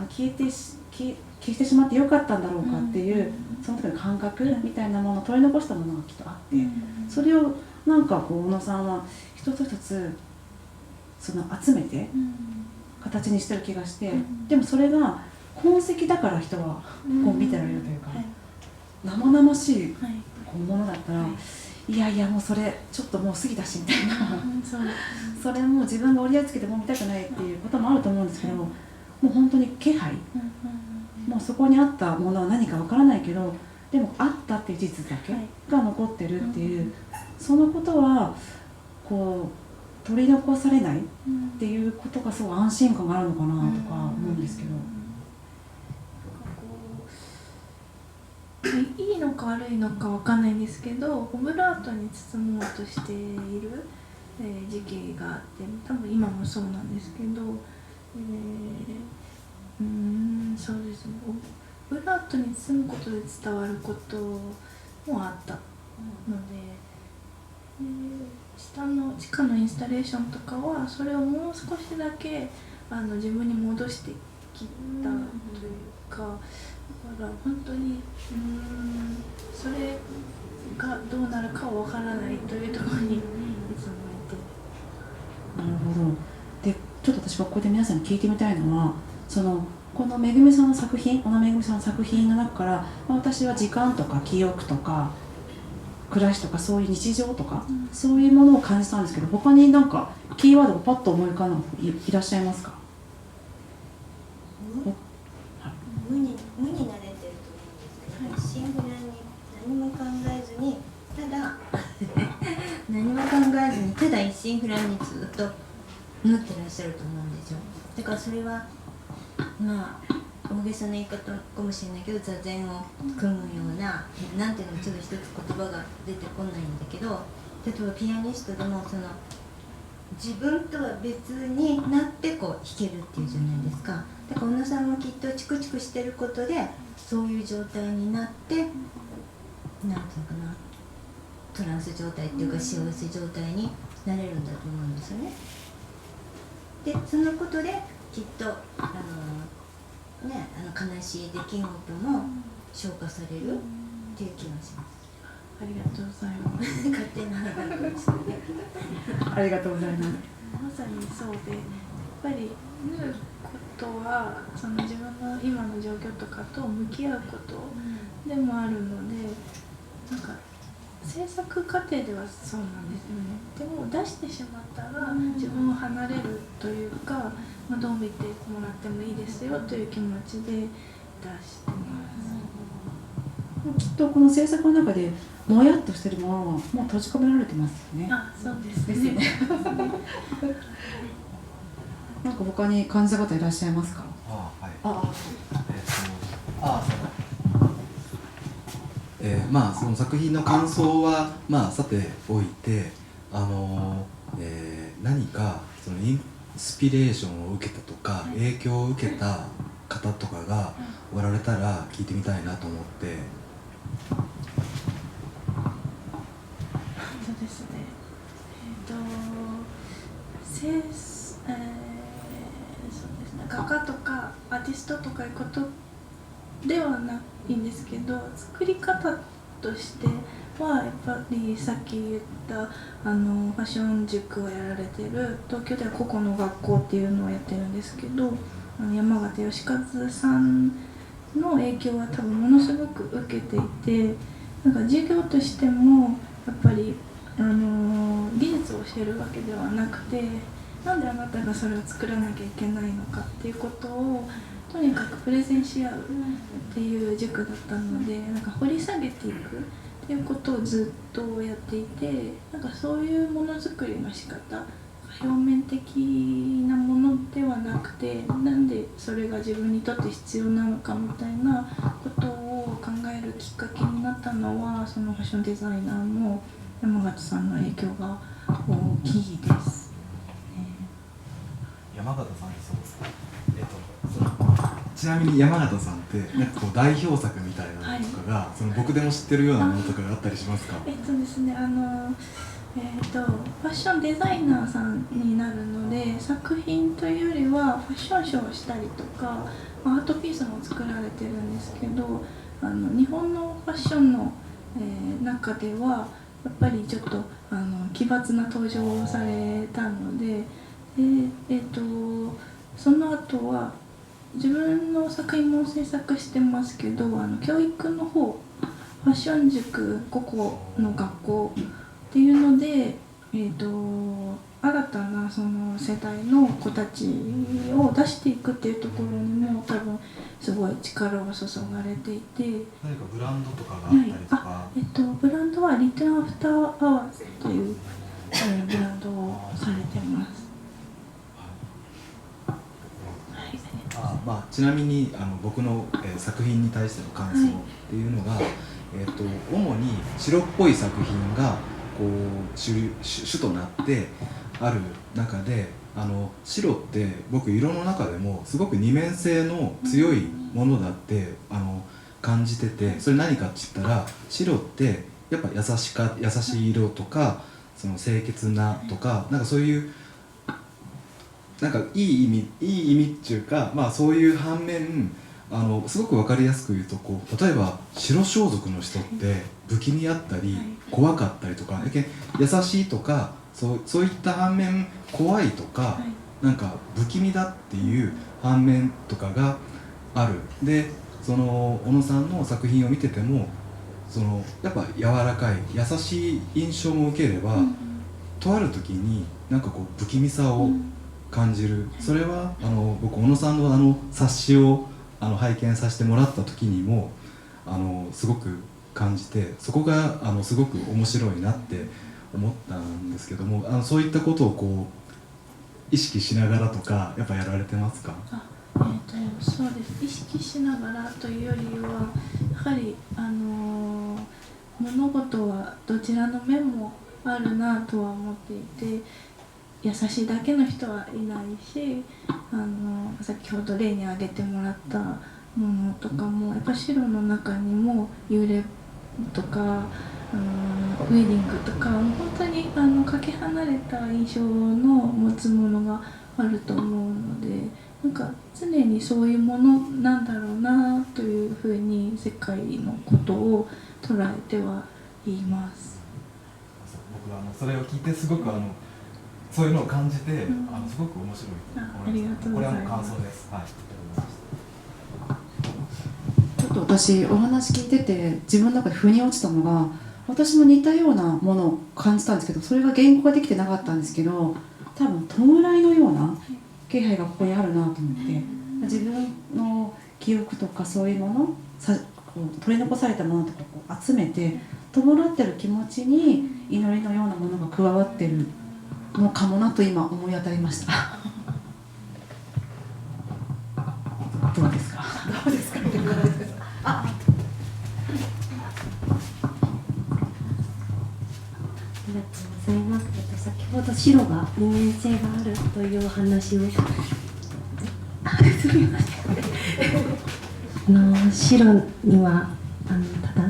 消してしまってよかったんだろうかっていう、その時の感覚みたいなものを取り残したものがきっとあって、それをなんかこう小野さんは一つ一つ集めて形にしてる気がして、でもそれが痕跡だから人はこう見てられるというか、生々しいものだったら、いやいやもうそれちょっともう過ぎたしみたいなそれもう自分が折り合いつけてもう見たくないっていうこともあると思うんですけど、もう本当に気配、もうそこにあったものは何かわからないけど、でもあったっていう事実だけが残ってるっていう、そのことはこ取り残されないっていうことがすごい安心感があるのかなとか思うんですけど。いいのか悪いのかわかんないんですけど、オブラートに包もうとしている、時期があって、多分今もそうなんですけど、そうですね、オブラートに包むことで伝わることもあったので、地下のインスタレーションとかはそれをもう少しだけ自分に戻してきたというか、だから本当にそれがどうなるかは分からないというところにいつもいて。なるほど。で、ちょっと私がここで皆さんに聞いてみたいのは、このめぐみさんの作品、小野めぐみさんの作品の中から、私は時間とか記憶とか暮らしとかそういう日常とか、そういうものを感じたんですけど、他になんかキーワードがパッと思い浮かんだのいらっしゃいますか？無に慣れてると思うんですね。一心不乱に何も考えずに、ただ何も考えずにただ一心不乱にずっと縫ってらっしゃると思うんですよ。だからそれはまあ大げさな言い方かもしれないけど、座禅を組むような、なんていうの、ちょっと一つ言葉が出てこないんだけど、例えばピアニストでも自分とは別になってこう弾けるっていうじゃないですか。だから小野さんもきっとチクチクしてることでそういう状態になって、なんていうのかな、トランス状態っていうか幸せ状態になれるんだと思うんですよね。でそのことできっと悲しい出来事も消化されるっていう気がします。ありがとうございます。勝手な話ですね。ありがとうございます。まさにそうで、やっぱり縫うことは自分の今の状況とかと向き合うことでもあるので、なんか制作過程ではそうなんですよね。でも出してしまったら自分を離れるというか、どう見てもらってもいいですよという気持ちで出してます。きっとこの制作の中でもやっとしてるものはもう閉じ込められてますよね。あ、そうですですよね。なんか他に感じた方いらっしゃいますか？はい。あまあその作品の感想はまあさておいて、何かそのインスピレーションを受けたとか、影響を受けた方とかがおられたら聞いてみたいなと思って。そうですね。そうですね、画家とかアーティストとかいうことではないんですけど、作り方としてはやっぱりさっき言ったファッション塾をやられてる、東京では個々の学校っていうのをやってるんですけど、山形義和さんの影響は多分ものすごく受けていて、なんか授業としてもやっぱり技術を教えるわけではなくて、なんであなたがそれを作らなきゃいけないのかっていうことをとにかくプレゼンし合うっていう塾だったので、なんか掘り下げていくっていうことをずっとやっていて、なんかそういうものづくりの仕方、表面的なものではなくて、なんでそれが自分にとって必要なのかみたいなことを考えるきっかけになったのは、そのファッションデザイナーの山形さんの影響が大きいです。山形さんそうですか。ちなみに山形さんってなんかこう代表作みたいなのとかが、僕でも知ってるようなものとかがあったりしますか？ですね、ファッションデザイナーさんになるので、作品というよりはファッションショーをしたりとか、アートピースも作られてるんですけど、日本のファッションの、中ではやっぱりちょっと奇抜な登場をされたので、その後は自分の作品も制作してますけど、教育の方、ファッション塾個々の学校っていうので、新たなその世代の子たちを出していくっていうところにも多分すごい力を注がれていて。何かブランドとかがあったりとか？ブランドはリトルアフターアワーズというブランドをされてます。ちなみに僕の、作品に対しての感想っていうのが、主に白っぽい作品がこう主となってある中で、白って僕色の中でもすごく二面性の強いものだって感じてて、それ何かって言ったら、白ってやっぱ優しい色とか、その清潔なとか、なんかそういうなんかいい意味っていうか、そういう反面すごく分かりやすく言うと、こう例えば白装束の人って不気味あったり怖かったりとか、優しいとかそういった反面、怖いとか、なんか不気味だっていう反面とかがある。でその小野さんの作品を見てても、やっぱ柔らかい優しい印象も受ければ、とある時になんかこう不気味さを感じる。それは僕小野さんの冊子を拝見させてもらった時にもすごく感じて、そこがすごく面白いなって思ったんですけども、そういったことをこう意識しながらとかやっぱやられてますか？そうです。意識しながらというよりは、やはり物事はどちらの面もあるなとは思っていて、優しいだけの人はいないし、先ほど例に挙げてもらったものとかも、やっぱ白の中にも幽霊とかウェディングとか、本当にかけ離れた印象の持つものがあると思うので、なんか常にそういうものなんだろうなというふうに世界のことを捉えてはいます。僕はそれを聞いてすごくそういうのを感じて、すごく面白いと思います。これはもう感想です。はい。ちょっと私お話聞いてて自分の中で腑に落ちたのが、私も似たようなものを感じたんですけど、それが言語ができてなかったんですけど、多分弔いのような気配がここにあるなと思って、自分の記憶とかそういうものこう取り残されたものとかこう集めて弔ってる気持ちに祈りのようなものが加わってるのかもなと今思い当たりました。どうですか？どうですか？あ、ありがとうございます。先ほど白が二面性があるというお話をすみません。白にはただ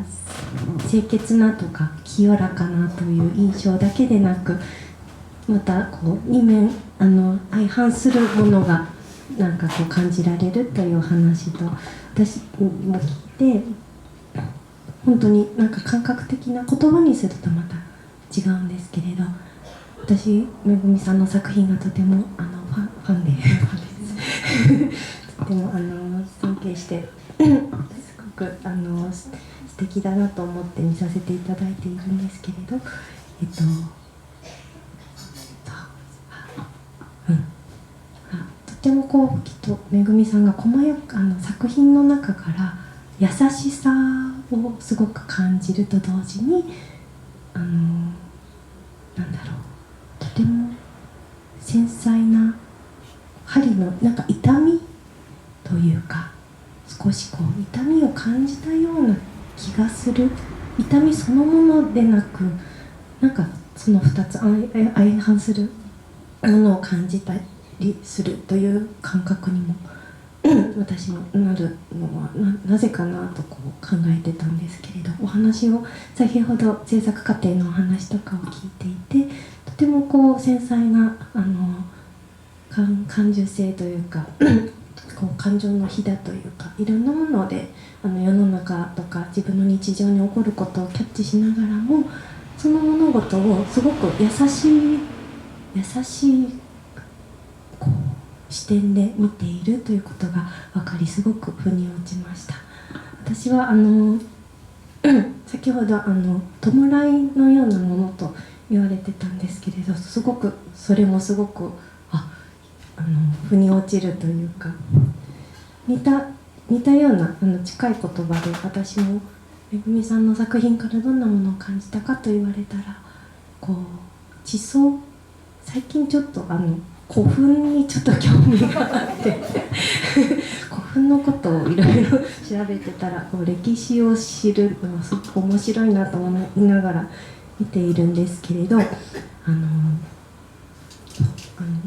清潔なとか清らかなという印象だけでなく、またこう二面相反するものがなんかこう感じられるというお話と、私も聞いて本当になんか感覚的な言葉にするとまた違うんですけれど、私めぐみさんの作品がとてもファンですとても尊敬してすごく素敵だなと思って見させていただいているんですけれど、とてもこうきっとめぐみさんが細やか作品の中から優しさをすごく感じると同時になんだろう、とても繊細な針のなんか痛みというか、少しこう痛みを感じたような気がする。痛みそのものでなく、なんかその2つ相反するものを感じたりするという感覚にも私もなるのは なぜかなとこう考えてたんですけれど、お話を先ほど制作過程のお話とかを聞いていて、とてもこう繊細な感受性というかこう感情の火だというか、いろんなもので世の中とか自分の日常に起こることをキャッチしながらも、その物事をすごく優しいこう視点で見ているということが分かり、すごく腑に落ちました。私は先ほど弔いのようなものと言われてたんですけれど、すごくそれもすごく腑に落ちるというか、似たような近い言葉で、私もめぐみさんの作品からどんなものを感じたかと言われたら、こう地層、最近ちょっと古墳にちょっと興味があって古墳のことをいろいろ調べてたら、こう歴史を知るのがすごく面白いなと思いながら見ているんですけれど、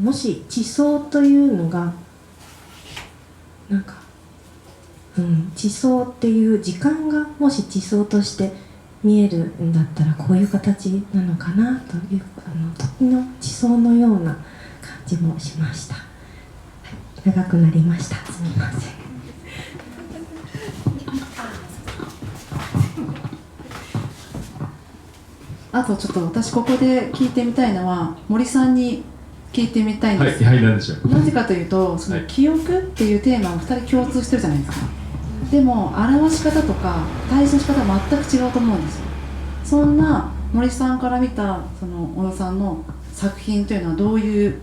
もし地層というのがなんか、地層っていう時間がもし地層として見えるんだったら、こういう形なのかなという時の地層のような感じもしました。はい、長くなりました。すみません。あとちょっと私ここで聞いてみたいのは、森さんに聞いてみたいんです。はい、なんでしょう。なぜかというと、その記憶っていうテーマを2人共通してるじゃないですか。でも表し方とか対処の仕方は全く違うと思うんですよ。そんな森さんから見たその小野さんの作品というのはどういう、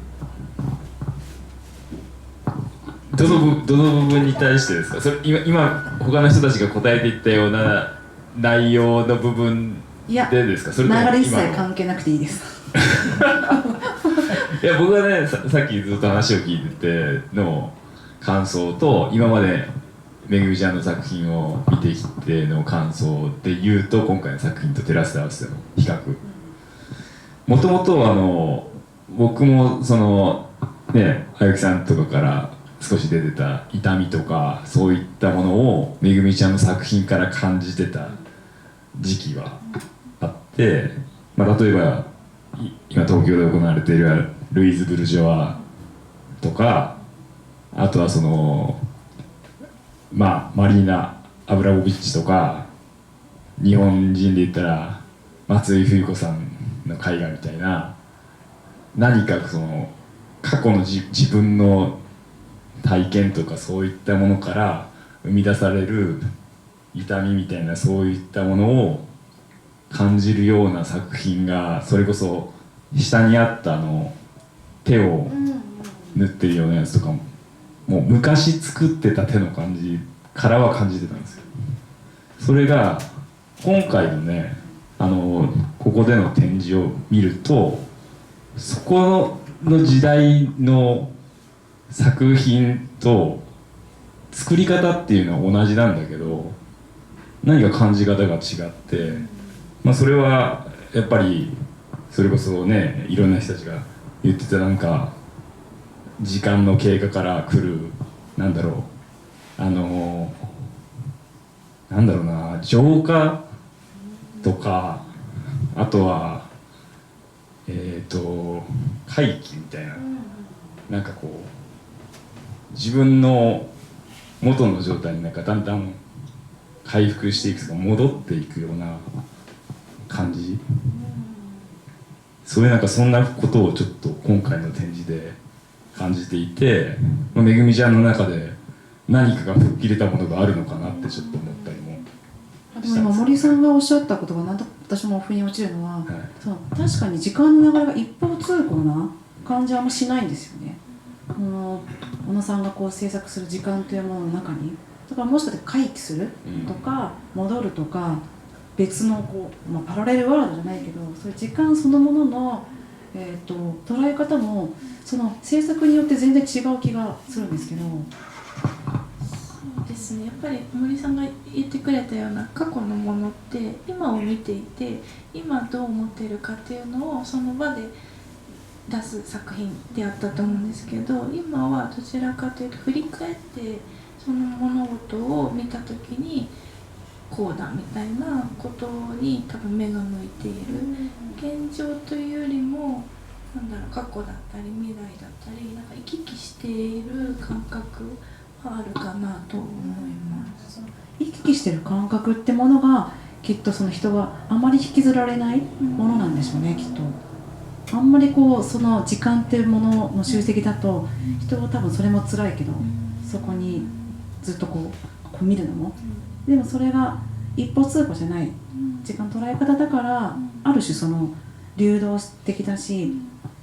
どの部分に対してですか？それ今他の人たちが答えていったような内容の部分でですか？それとも流れ一切今の関係なくていいです。いや、僕はね、さっきずっと話を聞いてての感想と、今までめぐみちゃんの作品を見てきての感想で言うと、今回の作品と照らし合わせての比較、もともと僕もそのね、あゆきさんとかから少し出てた痛みとかそういったものをめぐみちゃんの作品から感じてた時期はあって、例えば今東京で行われているルイーズ・ブルジョワとか、あとはそのマリーナ・アブラモビッチとか、日本人で言ったら松井冬子さんの絵画みたいな、何かその過去の自分の体験とかそういったものから生み出される痛みみたいな、そういったものを感じるような作品が、それこそ下にあった手を縫ってるようなやつとかも、もう昔作ってた手の感じからは感じてたんですよ。それが今回のね、ここでの展示を見ると、そこの時代の作品と作り方っていうのは同じなんだけど、何か感じ方が違って、それはやっぱりそれこそね、いろんな人たちが言ってた、なんか時間の経過から来る、なんだろうな、浄化とか、あとは回帰みたいな、なんかこう自分の元の状態になんかだんだん回復していくとか戻っていくような感じ、そういうなんかそんなことをちょっと今回の展示で感じていて、めぐみちゃんの中で何かが吹っ切れたものがあるのかなってちょっと思ったりもでも今森さんがおっしゃったことがなんと私も腑に落ちるのは、はい、そう確かに時間の流れが一方通行な感じはあんましないんですよね。小野さんがこう制作する時間というものの中に、だからもしかして回帰するとか、戻るとか、別のこう、パラレルワールドじゃないけど、そういう時間そのものの、捉え方もその制作によって全然違う気がするんですけど。そうですね、やっぱり森さんが言ってくれたような過去のものって今を見ていて、今どう思っているかっていうのをその場で出す作品であったと思うんですけど、今はどちらかというと振り返ってその物事を見た時にこうだみたいなことに多分目が向いている。現状というよりも過去だったり未来だったり、なんか行き来している感覚はあるかなと思います。行き来してる感覚ってものがきっとその人があまり引きずられないものなんでしょうね、きっと。あんまりこうその時間っていうものの集積だと、人は多分それも辛いけど、そこにずっとこう見るのも、でもそれが一方通行じゃない時間捉え方だから、ある種その流動的だし、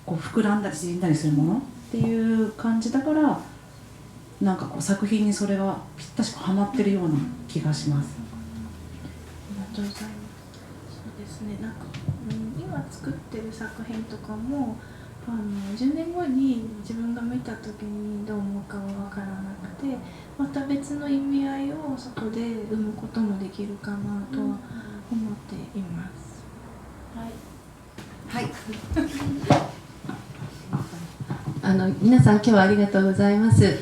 こう膨らんだり縮んだりするものっていう感じだから、なんかこう作品にそれがぴったしくはまってるような気がします。ありがとうございます。ですね、なんか、今作ってる作品とかも10年後に自分が見た時にどう思うかは分からなくて、また別の意味合いをそこで生むこともできるかなとは思っています。はい。皆さん今日はありがとうございます。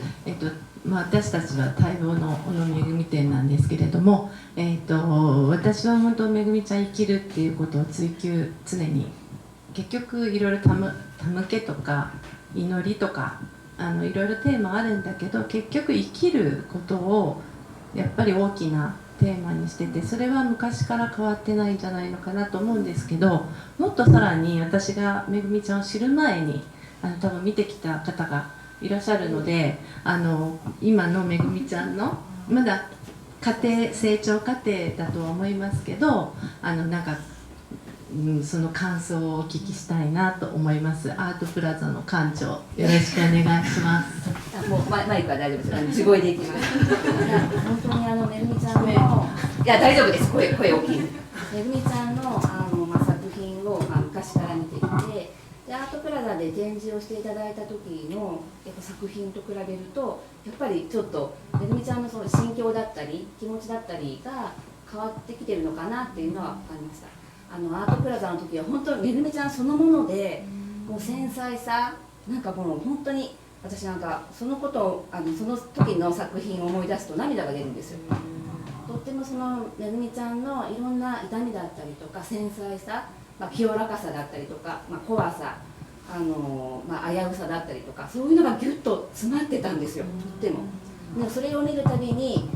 私たちは待望の小野めぐみ展なんですけれども、私は本当めぐみちゃん生きるっていうことを追求常に結局いろいろ手向けとか祈りとかいろいろテーマあるんだけど、結局生きることをやっぱり大きなテーマにしてて、それは昔から変わってないんじゃないのかなと思うんですけど、もっとさらに私がめぐみちゃんを知る前に多分見てきた方がいらっしゃるので、今のめぐみちゃんのまだ成長過程だとは思いますけど、なんか、その感想をお聞きしたいなと思います。アートプラザの館長、よろしくお願いします。もうマイクは大丈夫です。地声でいきます。本当にめぐみちゃんの、いや大丈夫です。声大きい。めぐみちゃんの作品を昔から見ていて、でアートプラザで展示をしていただいた時の作品と比べると、やっぱりちょっとめぐみちゃんのその心境だったり気持ちだったりが変わってきてるのかなっていうのは分かりました。アートプラザの時は本当にめぐみちゃんそのもので、もう繊細さ、なんかもう本当に私なんかそのことをその時の作品を思い出すと涙が出るんですよ。とってもそのめぐみちゃんのいろんな痛みだったりとか繊細さ、清らかさだったりとか、怖さ、危うさだったりとか、そういうのがギュッと詰まってたんですよ、とっても。でそれを見るたびに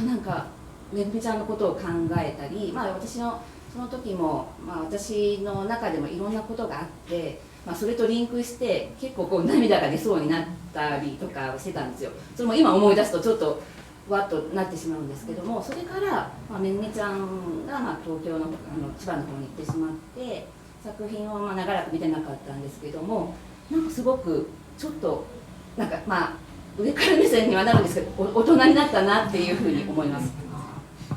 なんかめぐみちゃんのことを考えたり、私のその時も、私の中でもいろんなことがあって、それとリンクして結構こう涙が出そうになったりとかしてたんですよ。それも今思い出すとちょっとわっとなってしまうんですけども、それから、めぐみちゃんが、東京の千葉の方に行ってしまって作品を長らく見てなかったんですけども、なんかすごくちょっとなんか上から目線にはなるんですけど、大人になったなっていうふうに思います。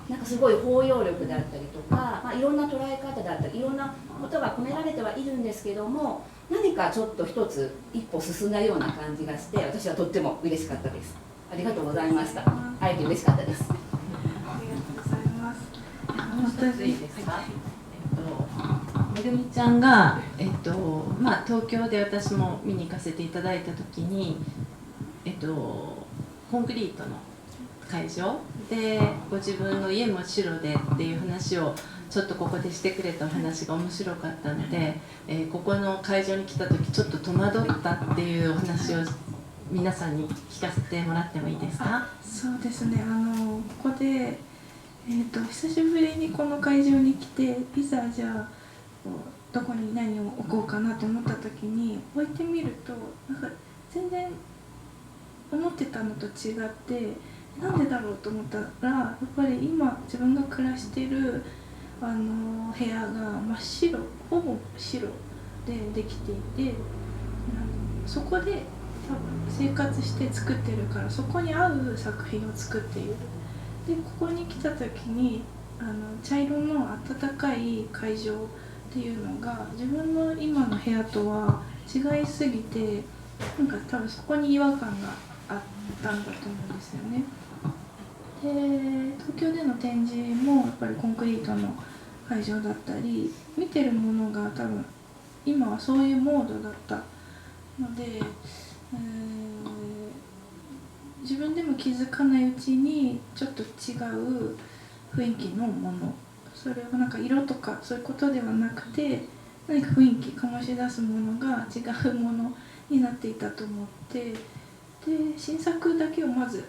なんかすごい包容力だったりとか、いろんな捉え方だったりいろんなことが込められてはいるんですけども、何かちょっと一つ一歩進んだような感じがして、私はとっても嬉しかったです。ありがとうございました。会えて嬉しかったです。ありがとうございます。いいですか？めぐみちゃんが、東京で私も見に行かせていただいた時に、コンクリートの会場でご自分の家も白でっていう話をちょっとここでしてくれたお話が面白かったので、ここの会場に来た時ちょっと戸惑ったっていうお話を皆さんに聞かせてもらってもいいですか？そうですね、ここで、久しぶりにこの会場に来て、いざじゃあどこに何を置こうかなと思った時に置いてみると、なんか全然思ってたのと違って、なんでだろうと思ったら、やっぱり今自分が暮らしてる部屋が真っ白、ほぼ白でできていて、そこで多分生活して作ってるから、そこに合う作品を作っている。でここに来た時に茶色の暖かい会場っていうのが自分の今の部屋とは違いすぎて、なんか多分そこに違和感があったんだと思うんですよね。で東京での展示もやっぱりコンクリートの会場だったり、見てるものが多分今はそういうモードだったので、自分でも気づかないうちにちょっと違う雰囲気のもの、それはなんか色とかそういうことではなくて、何か雰囲気醸し出すものが違うものになっていたと思って、で新作だけをまず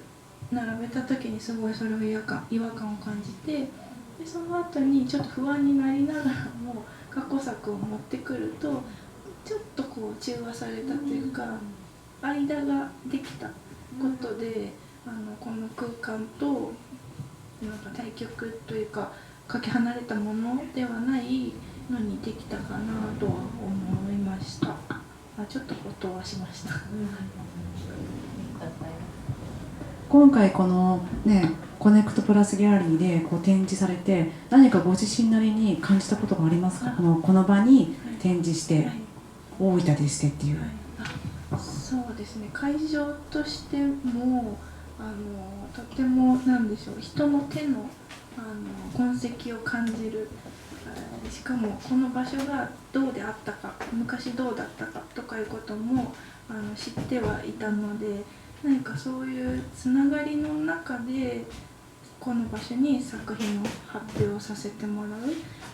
並べた時にすごいそれを違和感を感じて、でその後にちょっと不安になりながらも過去作を持ってくると、ちょっとこう中和されたというか、間ができたことで、この空間となんか対極というかかけ離れたものではないのにできたかなとは思いました。ちょっとほっとはしました。今回このねコネクトプラスギャラリーでこう展示されて、何かご自身なりに感じたことがありますか？この場に展示して、大分でしてっていう。そうですね、会場としてもとてもなんでしょう、人の手の痕跡を感じる。しかもこの場所がどうであったか、昔どうだったかとかいうことも知ってはいたので、何かそういうつながりの中でこの場所に作品を発表させてもらうっ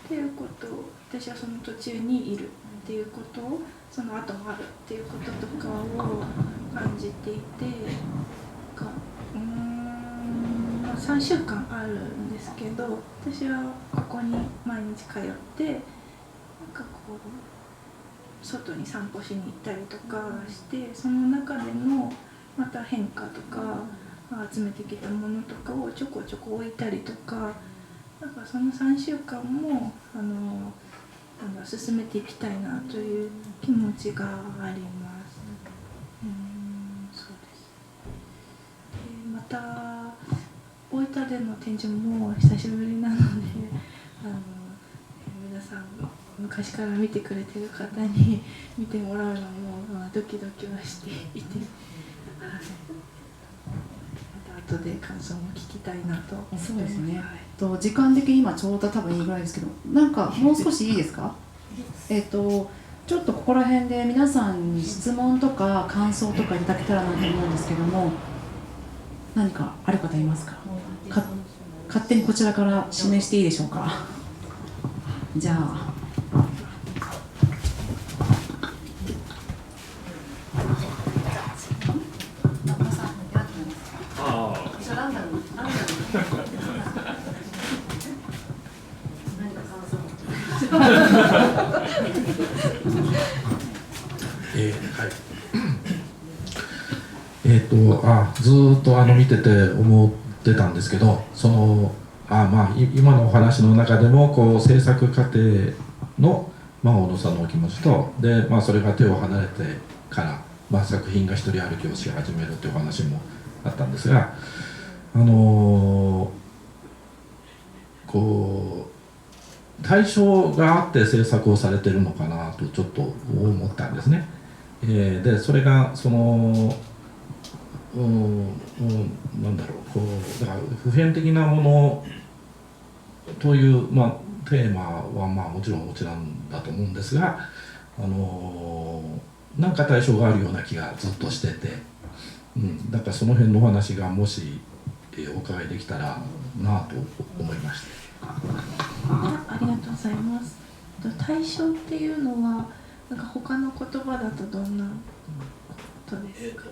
ていうことを、私はその途中にいるっていうことを、その後もあるっていうこととかを感じていて、3週間あるんですけど、私はここに毎日通って、なんかこう外に散歩しに行ったりとかして、その中でのまた変化とか集めてきたものとかをちょこちょこ置いたりとか、なんかその3週間も進めていきたいなという気持ちがあります。そうです。また大分での展示も久しぶりなので、皆さん昔から見てくれてる方に見てもらうのもドキドキはしていて、また後で感想も聞きたいなと思ってます。そうですね。時間的に今ちょうど多分いいぐらいですけど、なんかもう少しいいですか？ちょっとここら辺で皆さんに質問とか感想とかいただけたらなと思うんですけども、何かある方いますか？勝手にこちらから示していいでしょうか？じゃあ。ずーっと見てて思ってたんですけど、今のお話の中でもこう制作過程の小野さんのお気持ちとで、それが手を離れてから、作品が一人歩きをし始めるというお話もあったんですが、こう対象があって制作をされてるのかなとちょっと思ったんですね。でそれがなんだろう、だから普遍的なものという、テーマはもちろんお持ちなんだと思うんですが、なんか対象があるような気がずっとしてて、だからその辺のお話がもし、お伺いできたらなと思いました。ありがとうございます。対象っていうのはなんか他の言葉だとどんなことですか？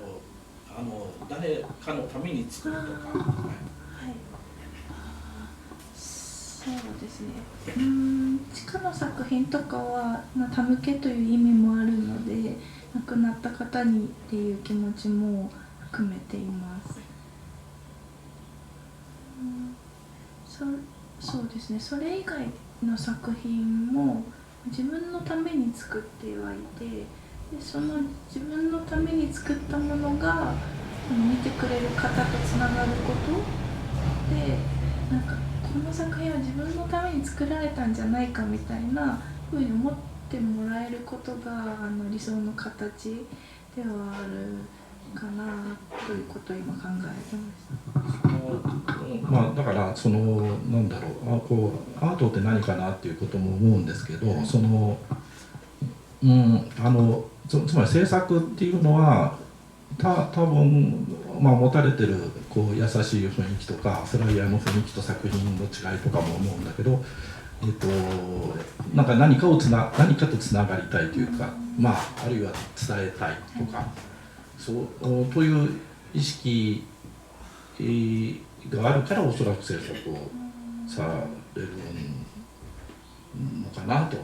誰かのために作るとか。そうですね。地下の作品とかは、手向けという意味もあるので、亡くなった方にっていう気持ちも含めています。そうですね。それ以外の作品も自分のために作ってはいて、でその自分のために作ったものが見てくれる方とつながることで、なんかこの作品は自分のために作られたんじゃないかみたいなふうに思ってもらえることが理想の形ではあるかなということを今考えてました。だからなんだろう、アートって何かなっていうことも思うんですけど、つまり制作っていうのは多分持たれてる優しい雰囲気とかフライヤーの雰囲気と作品の違いとかも思うんだけど、何かとつながりたいというか、あるいは伝えたいとか、という意識があるからおそらく制作をされるのかなと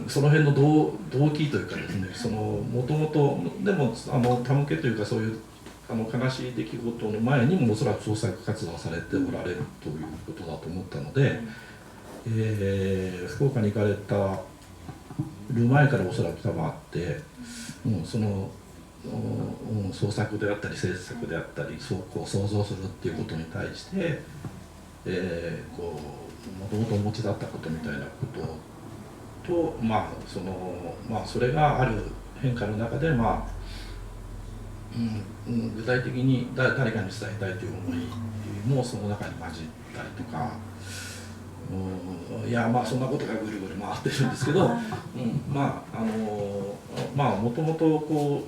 その辺の動機というかですね、もともとでも手向けというか、そういう悲しい出来事の前にもおそらく創作活動をされておられるということだと思ったので、福岡に行かれたる前からおそらく多分あって、創作であったり制作であったりそうこう想像するっていうことに対して、もともとお持ちだったことみたいなことと、それがある変化の中で、具体的に誰かに伝えたいという思いもその中に混じったりとか、そんなことがぐるぐる回ってるんですけど、もともとこ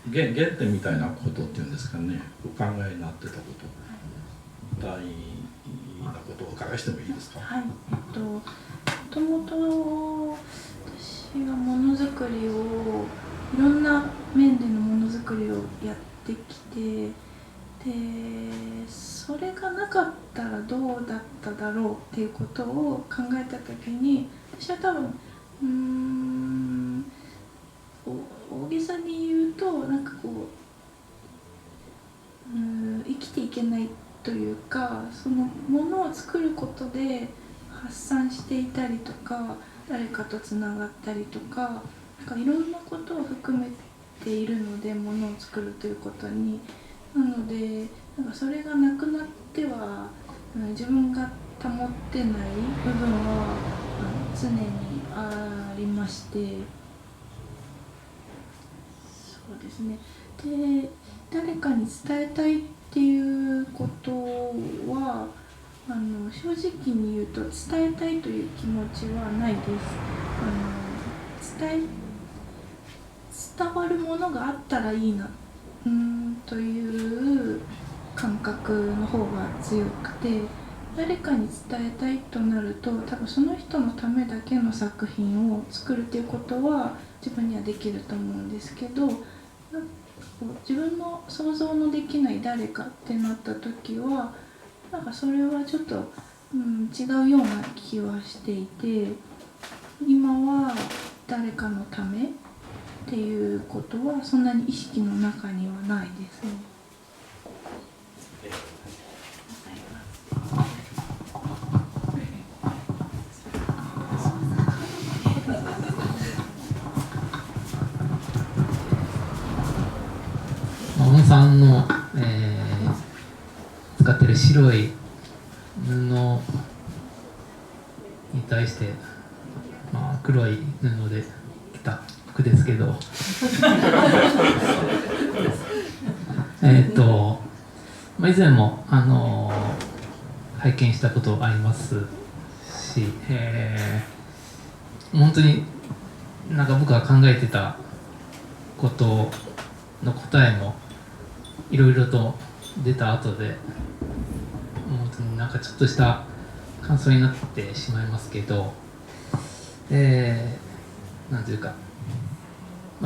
う原点みたいなことっていうんですかね、お考えになってたことみたいなことをお伺いしてもいいですか？はい、もともと私がものづくりをいろんな面でのものづくりをやってきて、でそれがなかったらどうだっただろうっていうことを考えた時に、私は多分大げさに言うと生きていけないというか、そのものを作ることで発散していたりとか、誰かとつながったりとか、いろんなことを含めているので、ものを作るということに。なのでそれがなくなっては自分が保ってない部分は常にありまして、そうですね。で誰かに伝えたいっていうことは正直に言うと伝えたいという気持ちはないです。伝わるものがあったらいいなという感覚の方が強くて、誰かに伝えたいとなると多分その人のためだけの作品を作るということは自分にはできると思うんですけど、自分の想像のできない誰かってなった時はそれはちょっと、違うような気はしていて、今は誰かのためっていうことはそんなに意識の中にはないですね。小野さんの、使ってる白い布に対して、黒い布で着た服ですけど以前も拝見したことありますし、本当に僕が考えてたことの答えもいろいろと出た後で、本当にちょっとした感想になってしまいますけど、なんていうか、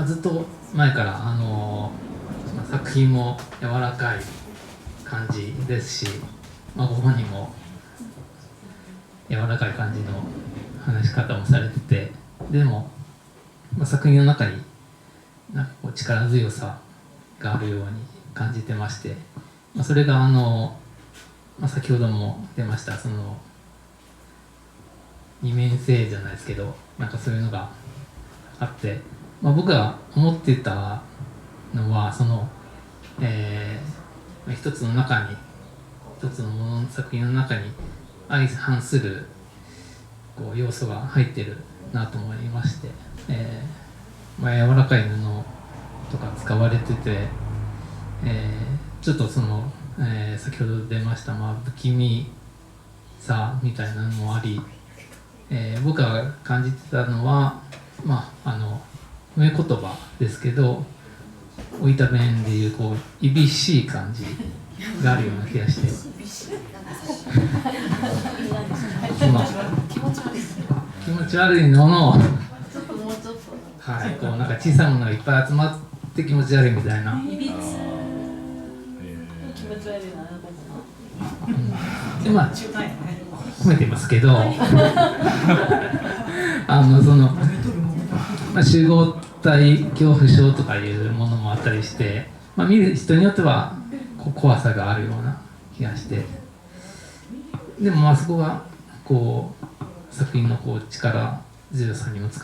ずっと前から作品も柔らかい感じですし、ご本人も柔らかい感じの話し方もされてて、でも、作品の中に力強さがあるように感じてまして、それが先ほども出ましたその二面性じゃないですけど、そういうのがあって、僕が思ってたのは一つの作品の中に相反する要素が入ってるなと思いまして、柔らかい布とか使われてて、ちょっと先ほど出ました不気味さみたいなのもあり、僕が感じてたのは褒め言葉ですけど、大分弁でいういびしい感じがあるような気がして、気持ち悪いのの小さいものがいっぱい集まって気持ち悪いみたいな。褒めてますけど集合体恐怖症とかいうものもあったりして、見る人によっては怖さがあるような気がして、でもそこが作品の力強さにもつ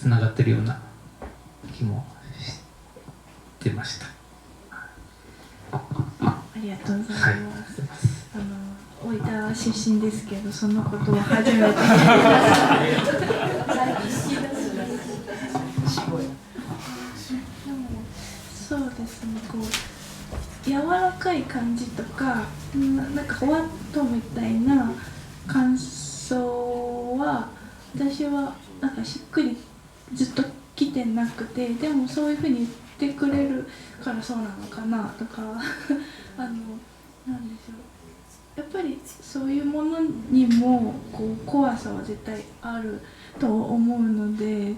ながってるような気もしってました。ありがとうございます。はい、大分出身ですけど、そのことを初めてそうですね、こう柔らかい感じとか、なんかふわっとみたいな感想は私はなんかしっくりずっと来てなくて、でもそういうふうに言ってくれるからそうなのかなとかなんでしょう、やっぱりそういうものにもこう怖さは絶対あると思うので、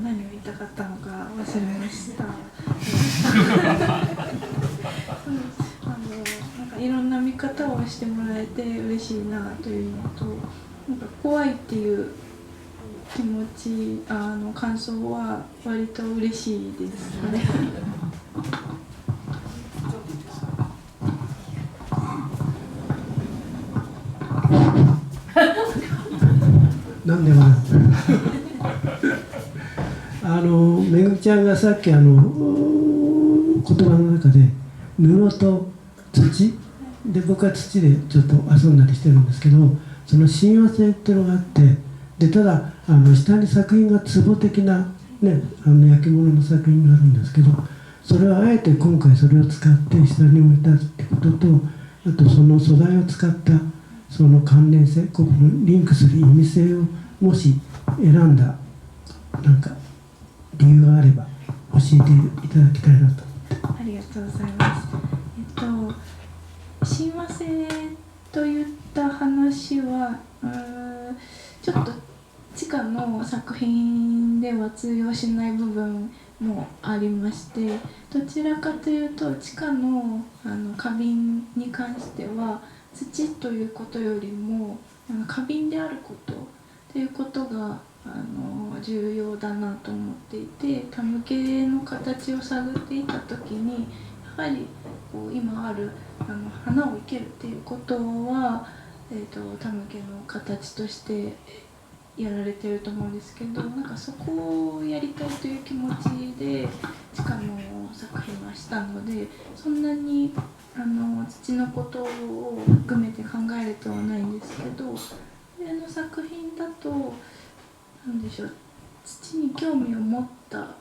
何を言いたかったのか忘れました。なんかいろんな見方をしてもらえて嬉しいなというのと、なんか怖いっていう気持ち、感想は割と嬉しいですね。なんでもないめぐみちゃんがさっき言葉の中で布と土で、僕は土でちょっと遊んだりしてるんですけど、その親和性っていうのがあって、でただ下に作品が壺的な、ね、焼き物の作品があるんですけど、それはあえて今回それを使って下に置いたってことと、あとその素材を使ったその関連性、ここのリンクする意味性をもし選んだなんか理由があれば教えていただきたいなと思って。ありがとうございます。親和性といった話はちょっと地下の作品では通用しない部分もありまして、どちらかというと地下の花瓶に関しては土ということよりも花瓶であることということが重要だなと思っていて、タム系の形を探っていた時にやはりこう今ある花を生けるっていうことは、タム系の形としてやられてると思うんですけど、なんかそこをやりたいという気持ちで地下の作品はしたので、そんなに土のことを含めて考えれてはないんですけど、上の作品だと何でしょう、土に興味を持った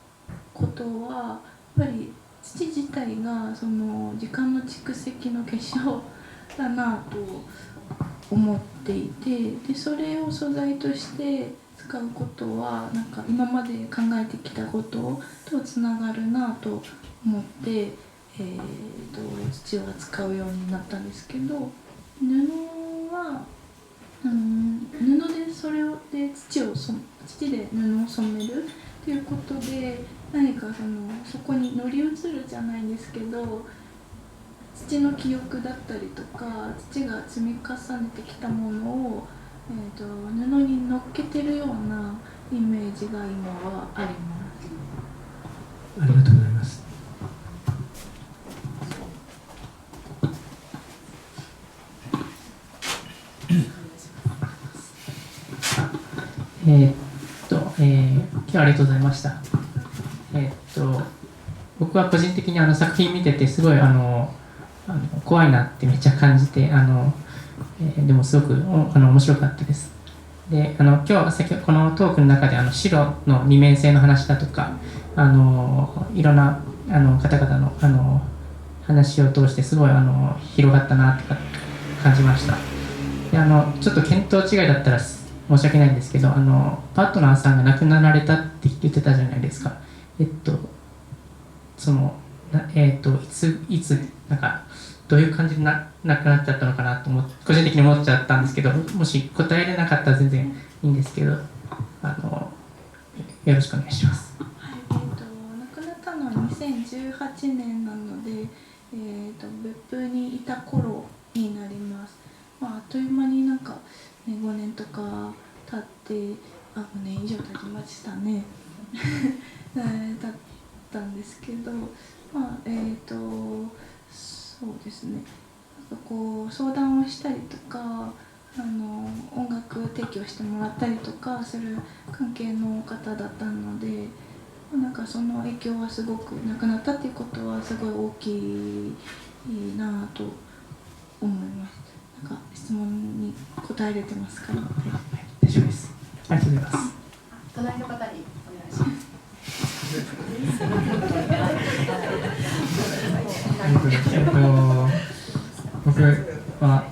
ことはやっぱり土自体がその時間の蓄積の結晶だなと思っていて、でそれを素材として使うことはなんか今まで考えてきたこととつながるなと思って、土を扱うようになったんですけど、布は布でそれをで土で布を染めるということで、何かそこに乗り移るじゃないんですけど、土の記憶だったりとか土が積み重ねてきたものを、布に乗っけてるようなイメージが今はあります。ありがとうございます。今日はありがとうございました。僕は個人的に作品見ててすごい怖いなってめっちゃ感じて、でもすごく面白かったです。で今日先ほどこのトークの中で白の二面性の話だとかいろんな方々の話を通してすごい広がったなとか感じました。でちょっと見当違いだったら申し訳ないんですけどパートナーさんが亡くなられたって言ってたじゃないですか。いつなんかどういう感じで亡くなっちゃったのかなと個人的に思っちゃったんですけど、もし答えれなかったら全然いいんですけどよろしくお願いします。亡くなったのは2018年なので、別府にいた頃になります。あっという間になんか、ね、5年とか経って5年以上経ちましたね経ったんですけど、そうですね、なんかこう相談をしたりとか音楽提供してもらったりとかする関係の方だったので、なんかその影響はすごくなくなったっていうことはすごい大きいなと思います。なんか質問に答えれてますかね。はい、大丈夫です。ありがとうございます。隣の方にお願いします。僕は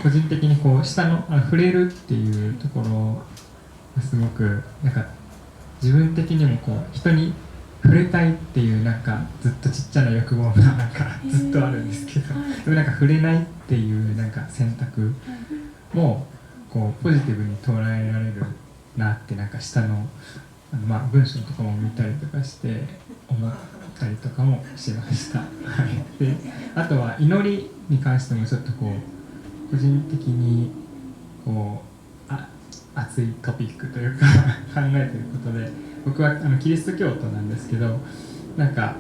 個人的にこう下の触れるっていうところがすごくなんか自分的にもこう人に触れたいっていうなんかずっとちっちゃな欲望がなんかずっとあるんですけど、でもなんか触れないっていうなんか選択もこうポジティブに捉えられるなってなんか下のまあ文章とかも見たりとかして思ったりとかもしました。はい、であとは祈りに関してもちょっとこう個人的にこう熱いトピックというか考えていることで、僕はキリスト教徒なんですけど、なんか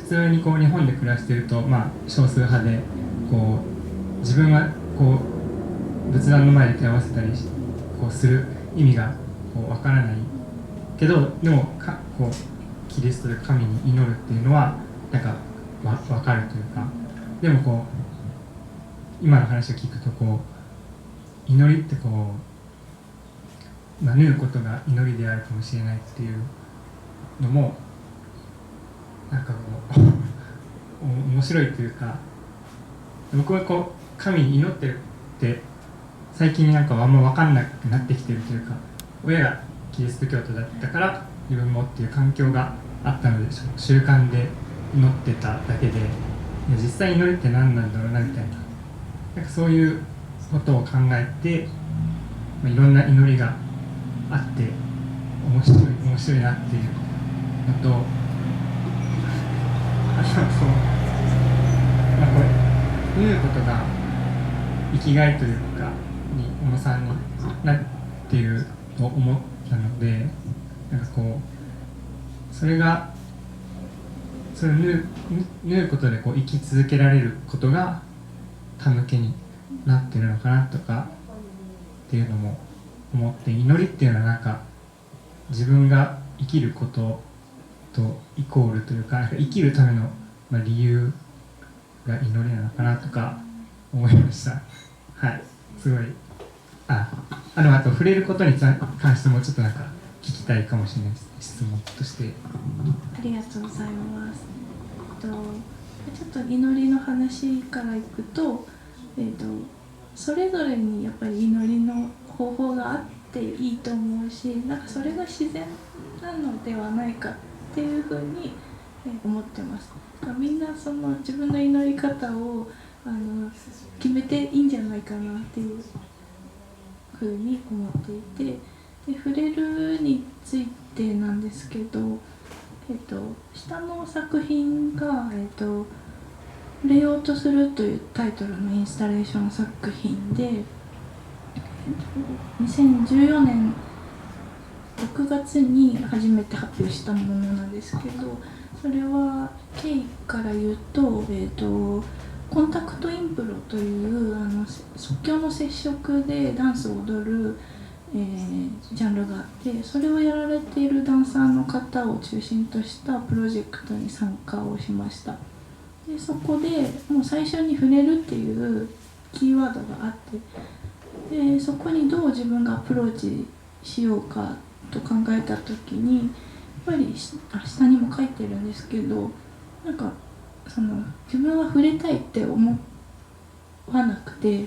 普通にこう日本で暮らしていると、まあ、少数派でこう自分はこう仏壇の前で手を合わせたりこうする意味がこう分からないけど、でもこうキリストで神に祈るっていうのはなんか分かるというか、でもこう今の話を聞くとこう祈りってこう縫うことが祈りであるかもしれないっていうのもなんかこう面白いというか、僕はこう神に祈ってるって最近なんかあんま分かんなくなってきてるというか、親がキリスト教徒だったから自分もっていう環境があったので習慣で祈ってただけで、実際祈りって何なんだろうなみたいな、なんかそういうことを考えて、いろんな祈りがあって面白いなっていうのと、これ縫うことが生きがいというかに小野さんになっていると思ったので、なんかこうそれを縫うことでこう生き続けられることが手向けになってるのかなとかっていうのも思って、祈りっていうのはなんか自分が生きることとイコールというか、なんか生きるための理由が祈りなのかなとか思いました。はい、すごい。あと触れることに関してもちょっとなんか聞きたいかもしれないです、質問として。ありがとうございます。ちょっと祈りの話からいくと、それぞれにやっぱり祈りの方法があっていいと思うし、なんかそれが自然なのではないかっていうふうに思ってます。みんなその自分の祈り方を決めていいんじゃないかなっていうふうに思っていて、で触れるについてなんですけど、下の作品が「触れようとする」というタイトルのインスタレーション作品で、2014年6月に初めて発表したものなんですけど、それは経緯から言うと、コンタクトインプロという即興の接触でダンスを踊る、ジャンルがあって、それをやられているダンサーの方を中心としたプロジェクトに参加をしました。でそこでもう最初に触れるっていうキーワードがあって、でそこにどう自分がアプローチしようかと考えた時に、やっぱり下にも書いてるんですけど、なんか自分は触れたいって思わなくて、な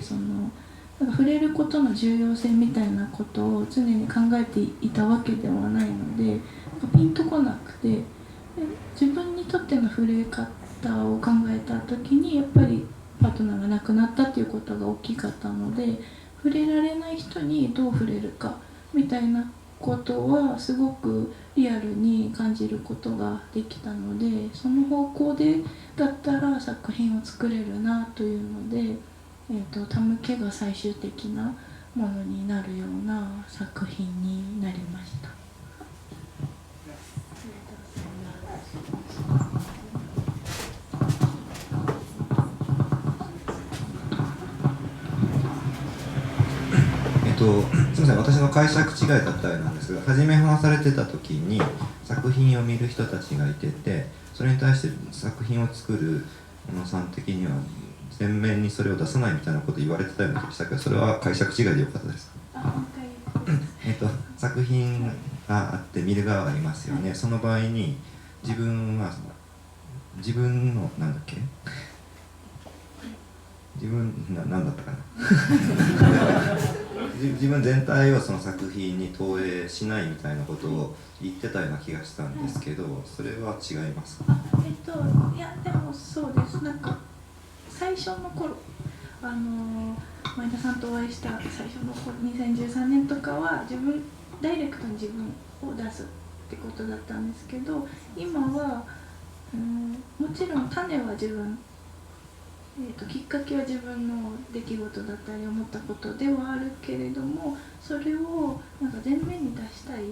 んか触れることの重要性みたいなことを常に考えていたわけではないので、なんかピンとこなくて、で自分にとっての触れ方を考えた時にやっぱりパートナーが亡くなったっていうことが大きかったので、触れられない人にどう触れるかみたいなことはすごくリアルに感じることができたので、その方向でだったら作品を作れるなというので、手向けが最終的なものになるような作品になりました。すみません、私の解釈違いだったりなんですが、初め話されてた時に作品を見る人たちがいてて、それに対して作品を作る小野さん的には前面にそれを出さないみたいなこと言われてたような気がしたけど、それは解釈違いでよかったですか？作品があって見る側がいますよね。その場合に自分は自分のなんだっけ、何だったかな自分全体をその作品に投影しないみたいなことを言ってたような気がしたんですけど、それは違いますか？いやでもそうです。なんか最初の頃前田さんとお会いした最初の頃2013年とかはダイレクトに自分を出すってことだったんですけど、今はもちろん種は自分、きっかけは自分の出来事だったり思ったことではあるけれども、それをなんか前面に出したい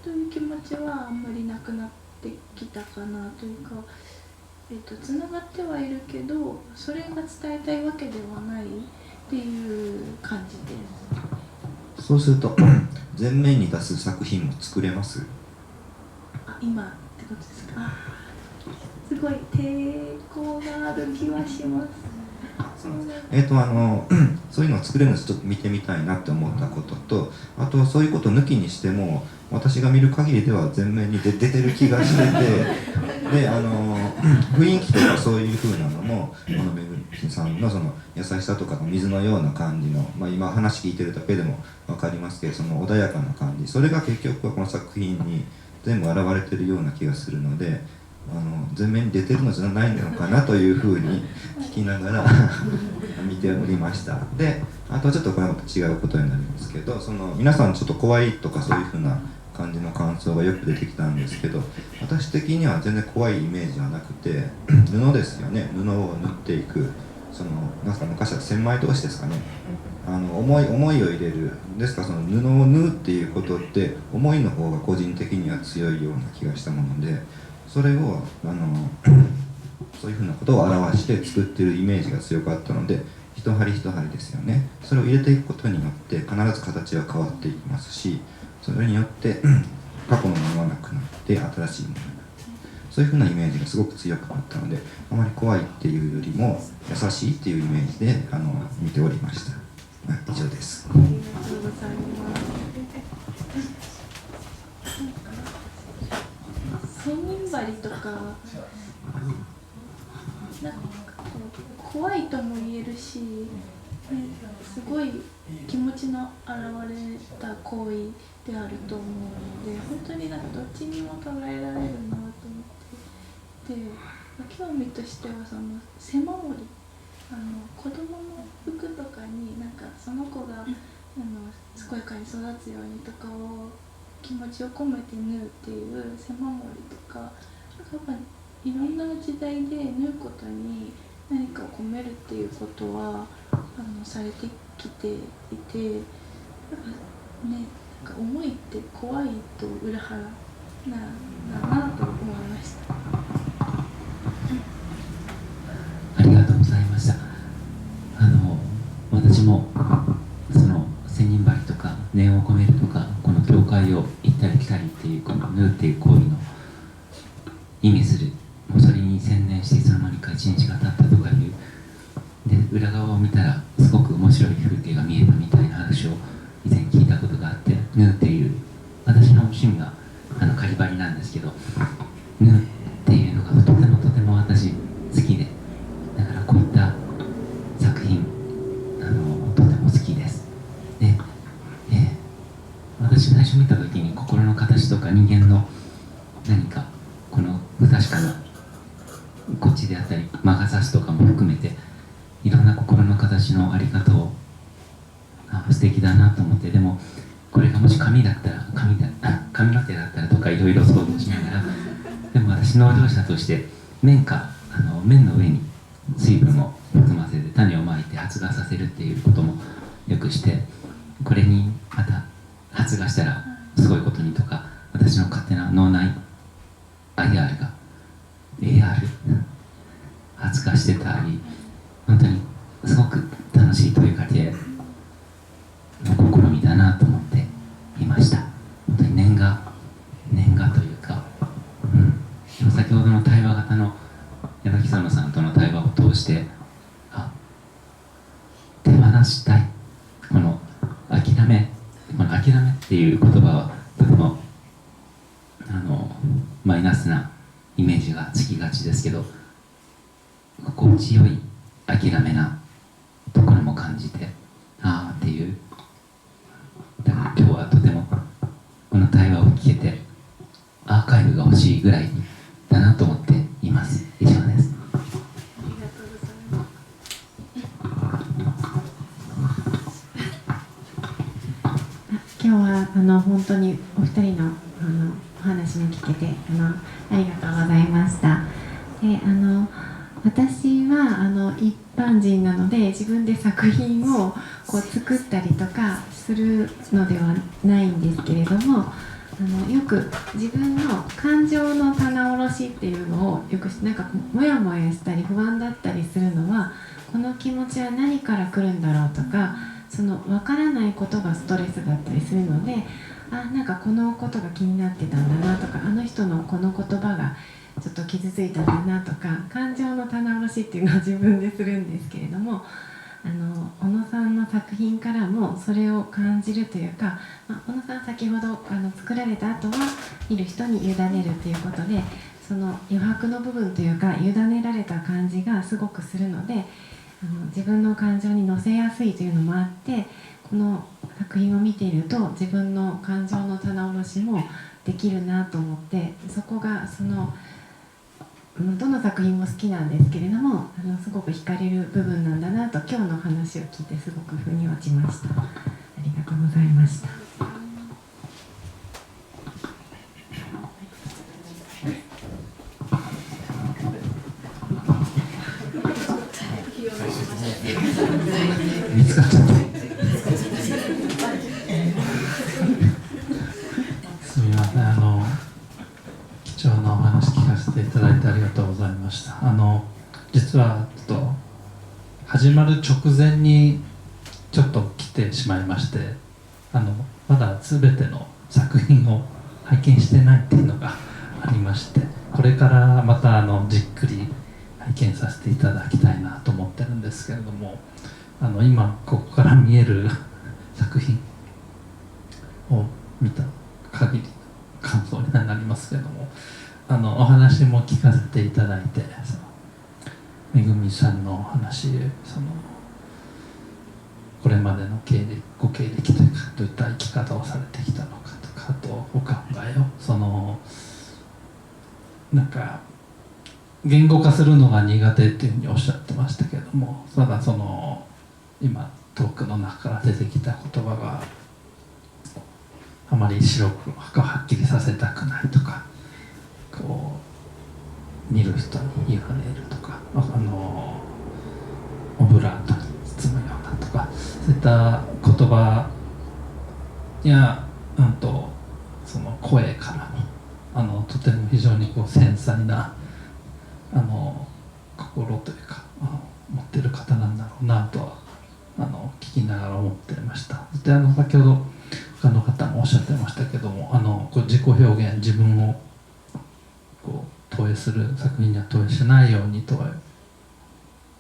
という気持ちはあんまりなくなってきたかなというか、つながってはいるけどそれが伝えたいわけではないっていう感じです。そうすると前面に出す作品も作れます？今ってことですか？すごい抵抗がある気はします。そういうのを作れるのをちょっと見てみたいなって思ったことと、あとそういうこと抜きにしても私が見る限りでは前面に出てる気がしててで雰囲気とかそういう風なのもこのめぐみさんのその優しさとかの水のような感じの、今話聞いてるだけでも分かりますけど、その穏やかな感じ、それが結局はこの作品に全部現れてるような気がするので、前面に出てるのじゃないのかなというふうに聞きながら見ておりました。で、あとちょっとこれはまた違うことになりますけど、皆さんちょっと怖いとかそういうふうな感じの感想がよく出てきたんですけど、私的には全然怖いイメージはなくて、布ですよね。布を縫っていく、なんか昔は千枚通しですかね。思いを入れる。ですから布を縫うっていうことって思いの方が個人的には強いような気がしたもので、それをそういうふうなことを表して作ってるイメージが強かったので、一針一針ですよね。それを入れていくことによって必ず形は変わっていきますし、それによって過去のものはなくなって新しいものになって、そういうふうなイメージがすごく強くなったので、あまり怖いっていうよりも優しいっていうイメージで見ておりました。以上です。ありがとうございます。千人針とかなんか怖いとも言えるし、すごい気持ちの表れた行為であると思うので、本当になんかどっちにも捉えられるなと思って、で興味としてはその背守り、子供の服とかになんかその子が健やかに育つようにとかを気持ちを込めて縫うっていう背守りとか、やっぱいろんな時代で縫うことに何かを込めるっていうことはされてきていて、やっぱね、なんか思いって怖いと裏腹だなと思いました。ありがとうございました。私も千人針とか念を込めるとか、この教会を行ったり来たりっていうこの縫うっていう行為の意味する、もうそれに専念していつの間にか一日が経ったとかいうで、裏側を見たらすごく面白い風景が見えたみたいな話を以前聞いたことがあって、縫うっていう私の趣味がかり針なんですけど、縫うっていうのがとても私好きで、だからこういった作品とても好きです。で、私最初見た時に心の形とか人間の何かこの不確かなこっちであったり魔が差すとかも含めていろんな心の形のあり方を素敵だなと思って、でもこれがもし髪の毛だったらとかいろいろ想像しながら、でも私農業者として綿の上に水分を含ませて種をまいて発芽させるっていうこともよくして、これにまた発芽したらすごいことにとか、私の勝手な脳内 IR が AR 発芽してたり、本当にすごく楽しい問いかけの試みだなっていう言葉はとてもマイナスなイメージがつきがちですけど、心地よい諦めなところも感じて、ああっていう、だから今日はとてもこの対話を聞けてアーカイブが欲しいぐらいだなと思っています。以上です。今日は本当にお二人のお話も聞けてありがとうございました。で私は一般人なので自分で作品を作ったりとかするのではないんですけれども、よく自分の感情の棚卸しっていうのをよくなんかモヤモヤしたり不安だったりするのは、この気持ちは何から来るんだろうとか、その分からないことがストレスだったりするので、なんかこのことが気になってたんだなとか、あの人のこの言葉がちょっと傷ついたんだなとか、感情の棚卸しっていうのを自分でするんですけれども、小野さんの作品からもそれを感じるというか、小野さん先ほど作られた後は見る人に委ねるということで、その余白の部分というか委ねられた感じがすごくするので、自分の感情に乗せやすいというのもあって、この作品を見ていると自分の感情の棚卸しもできるなと思って、そこがどの作品も好きなんですけれども、すごく惹かれる部分なんだなと今日の話を聞いてすごく腑に落ちました。ありがとうございました。見つかっちゃった。すみません、貴重なお話聞かせていただいてありがとうございました。実はちょっと始まる直前にちょっと来てしまいまして、まだ全ての作品を拝見してないっていうのがありまして、これからまたじっくり拝見させていただきたいなと思ってるんですけれども、今ここから見える作品を見た限り感想になりますけれども、お話も聞かせていただいて、めぐみさんのお話、これまでのご経歴というか、どういった生き方をされてきたのかとか、あとお考えをなんか言語化するのが苦手っていうふうにおっしゃってましたけれども、ただ今トークの中から出てきた言葉があまり白くはっきりさせたくないとか、見る人に委ねるとか、オブラートに包むようなとか、そういった言葉やその声からもとても非常に繊細な心というか持ってる方なんだろうなとは聞きながら思っていました。で先ほど他の方もおっしゃってましたけども、自己表現、自分を投影する作品には投影しないようにとは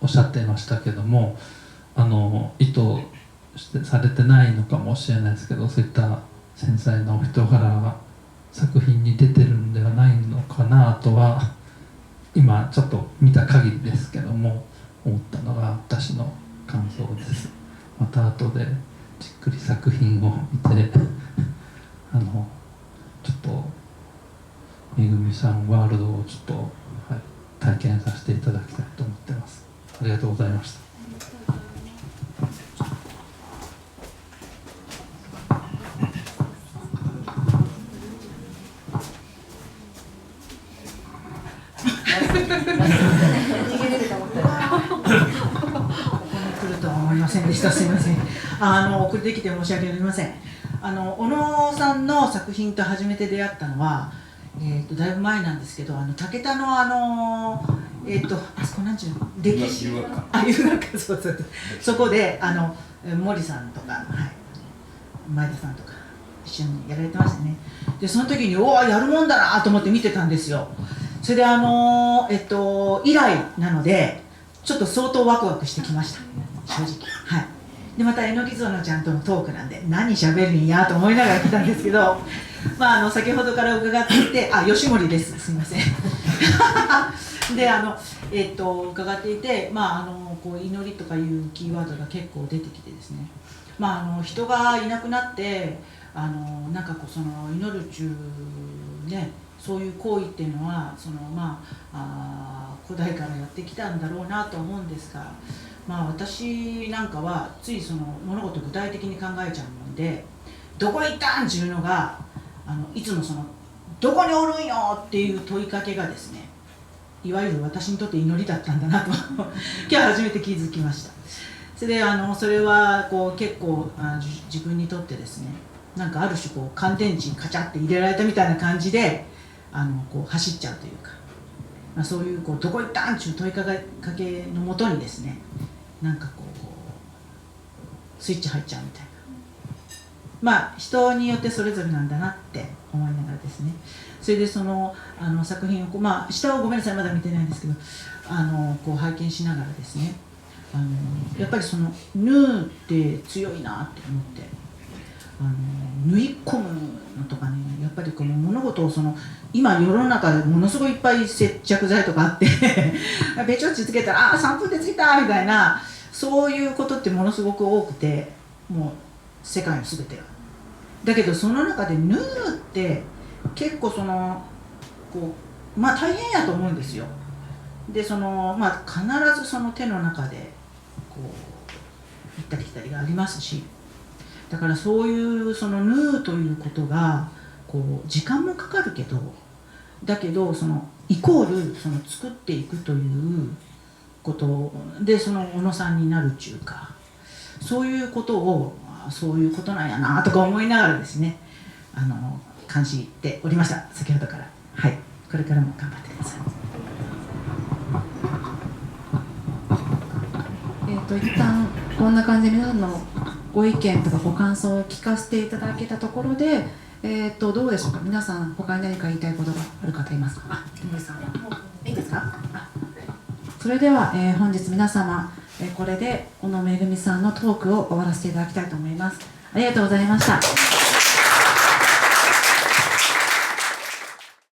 おっしゃっていましたけども、意図されてないのかもしれないですけど、そういった繊細なお人柄が作品に出てるんではないのかなとは今ちょっと見た限りですけども思ったのが私の感想です。また後でじっくり作品を見てちょっとめぐみさんワールドをちょっと、体験させていただきたいと思っています。ありがとうございました。すみません。遅れてきて申し訳ありません。小野さんの作品と初めて出会ったのは、だいぶ前なんですけど、武田のあそこなんちゅうの歴史遊学館、そこで森さんとか、前田さんとか一緒にやられてましたね。でその時にやるもんだなと思って見てたんですよ。それで以来なのでちょっと相当ワクワクしてきました、正直。でまたえのきぞのちゃんとのトークなんで何しゃべるんやと思いながら来たんですけど先ほどから伺っていて吉森です、すみませんで伺っていて、こう祈りとかいうキーワードが結構出てきてですね、人がいなくなってなんかこうその祈る中ね、そういう行為っていうのは古代からやってきたんだろうなと思うんですが、私なんかはついその物事を具体的に考えちゃうもんで、どこ行ったんっていうのがいつもそのどこにおるんよっていう問いかけがですね、いわゆる私にとって祈りだったんだなと今日初めて気づきました。それでそれはこう結構自分にとってですね、なんかある種こう乾電池カチャって入れられたみたいな感じでこう走っちゃうというか、そういうこうどこ行ったんっていう問いかけのもとにですね、なんかこうスイッチ入っちゃうみたいな、人によってそれぞれなんだなって思いながらですね、それでその作品をこう、下をごめんなさいまだ見てないんですけどこう拝見しながらですね、やっぱりそのヌーって強いなって思って、縫い込むのとかね、やっぱりこの物事を今世の中でものすごいいっぱい接着剤とかあってべちょっちつけたら3分でついたみたいな、そういうことってものすごく多くて、もう世界の全てがだけど、その中で縫うって結構こう大変やと思うんですよ。で必ずその手の中でこう行ったり来たりがありますし、だからそういうその縫うということがこう時間もかかるけど、だけどイコール作っていくということで小野さんになるっていうか、そういうことをそういうことなんやなとか思いながらですね感じておりました、先ほどから。はい、これからも頑張ってください。一旦こんな感じで皆さんのご意見とかご感想を聞かせていただけたところで、どうでしょうか、皆さん他に何か言いたいことがある方いますか。友さんいいですか。それでは、本日皆様、これで小野めぐみさんのトークを終わらせていただきたいと思います。ありがとうございました。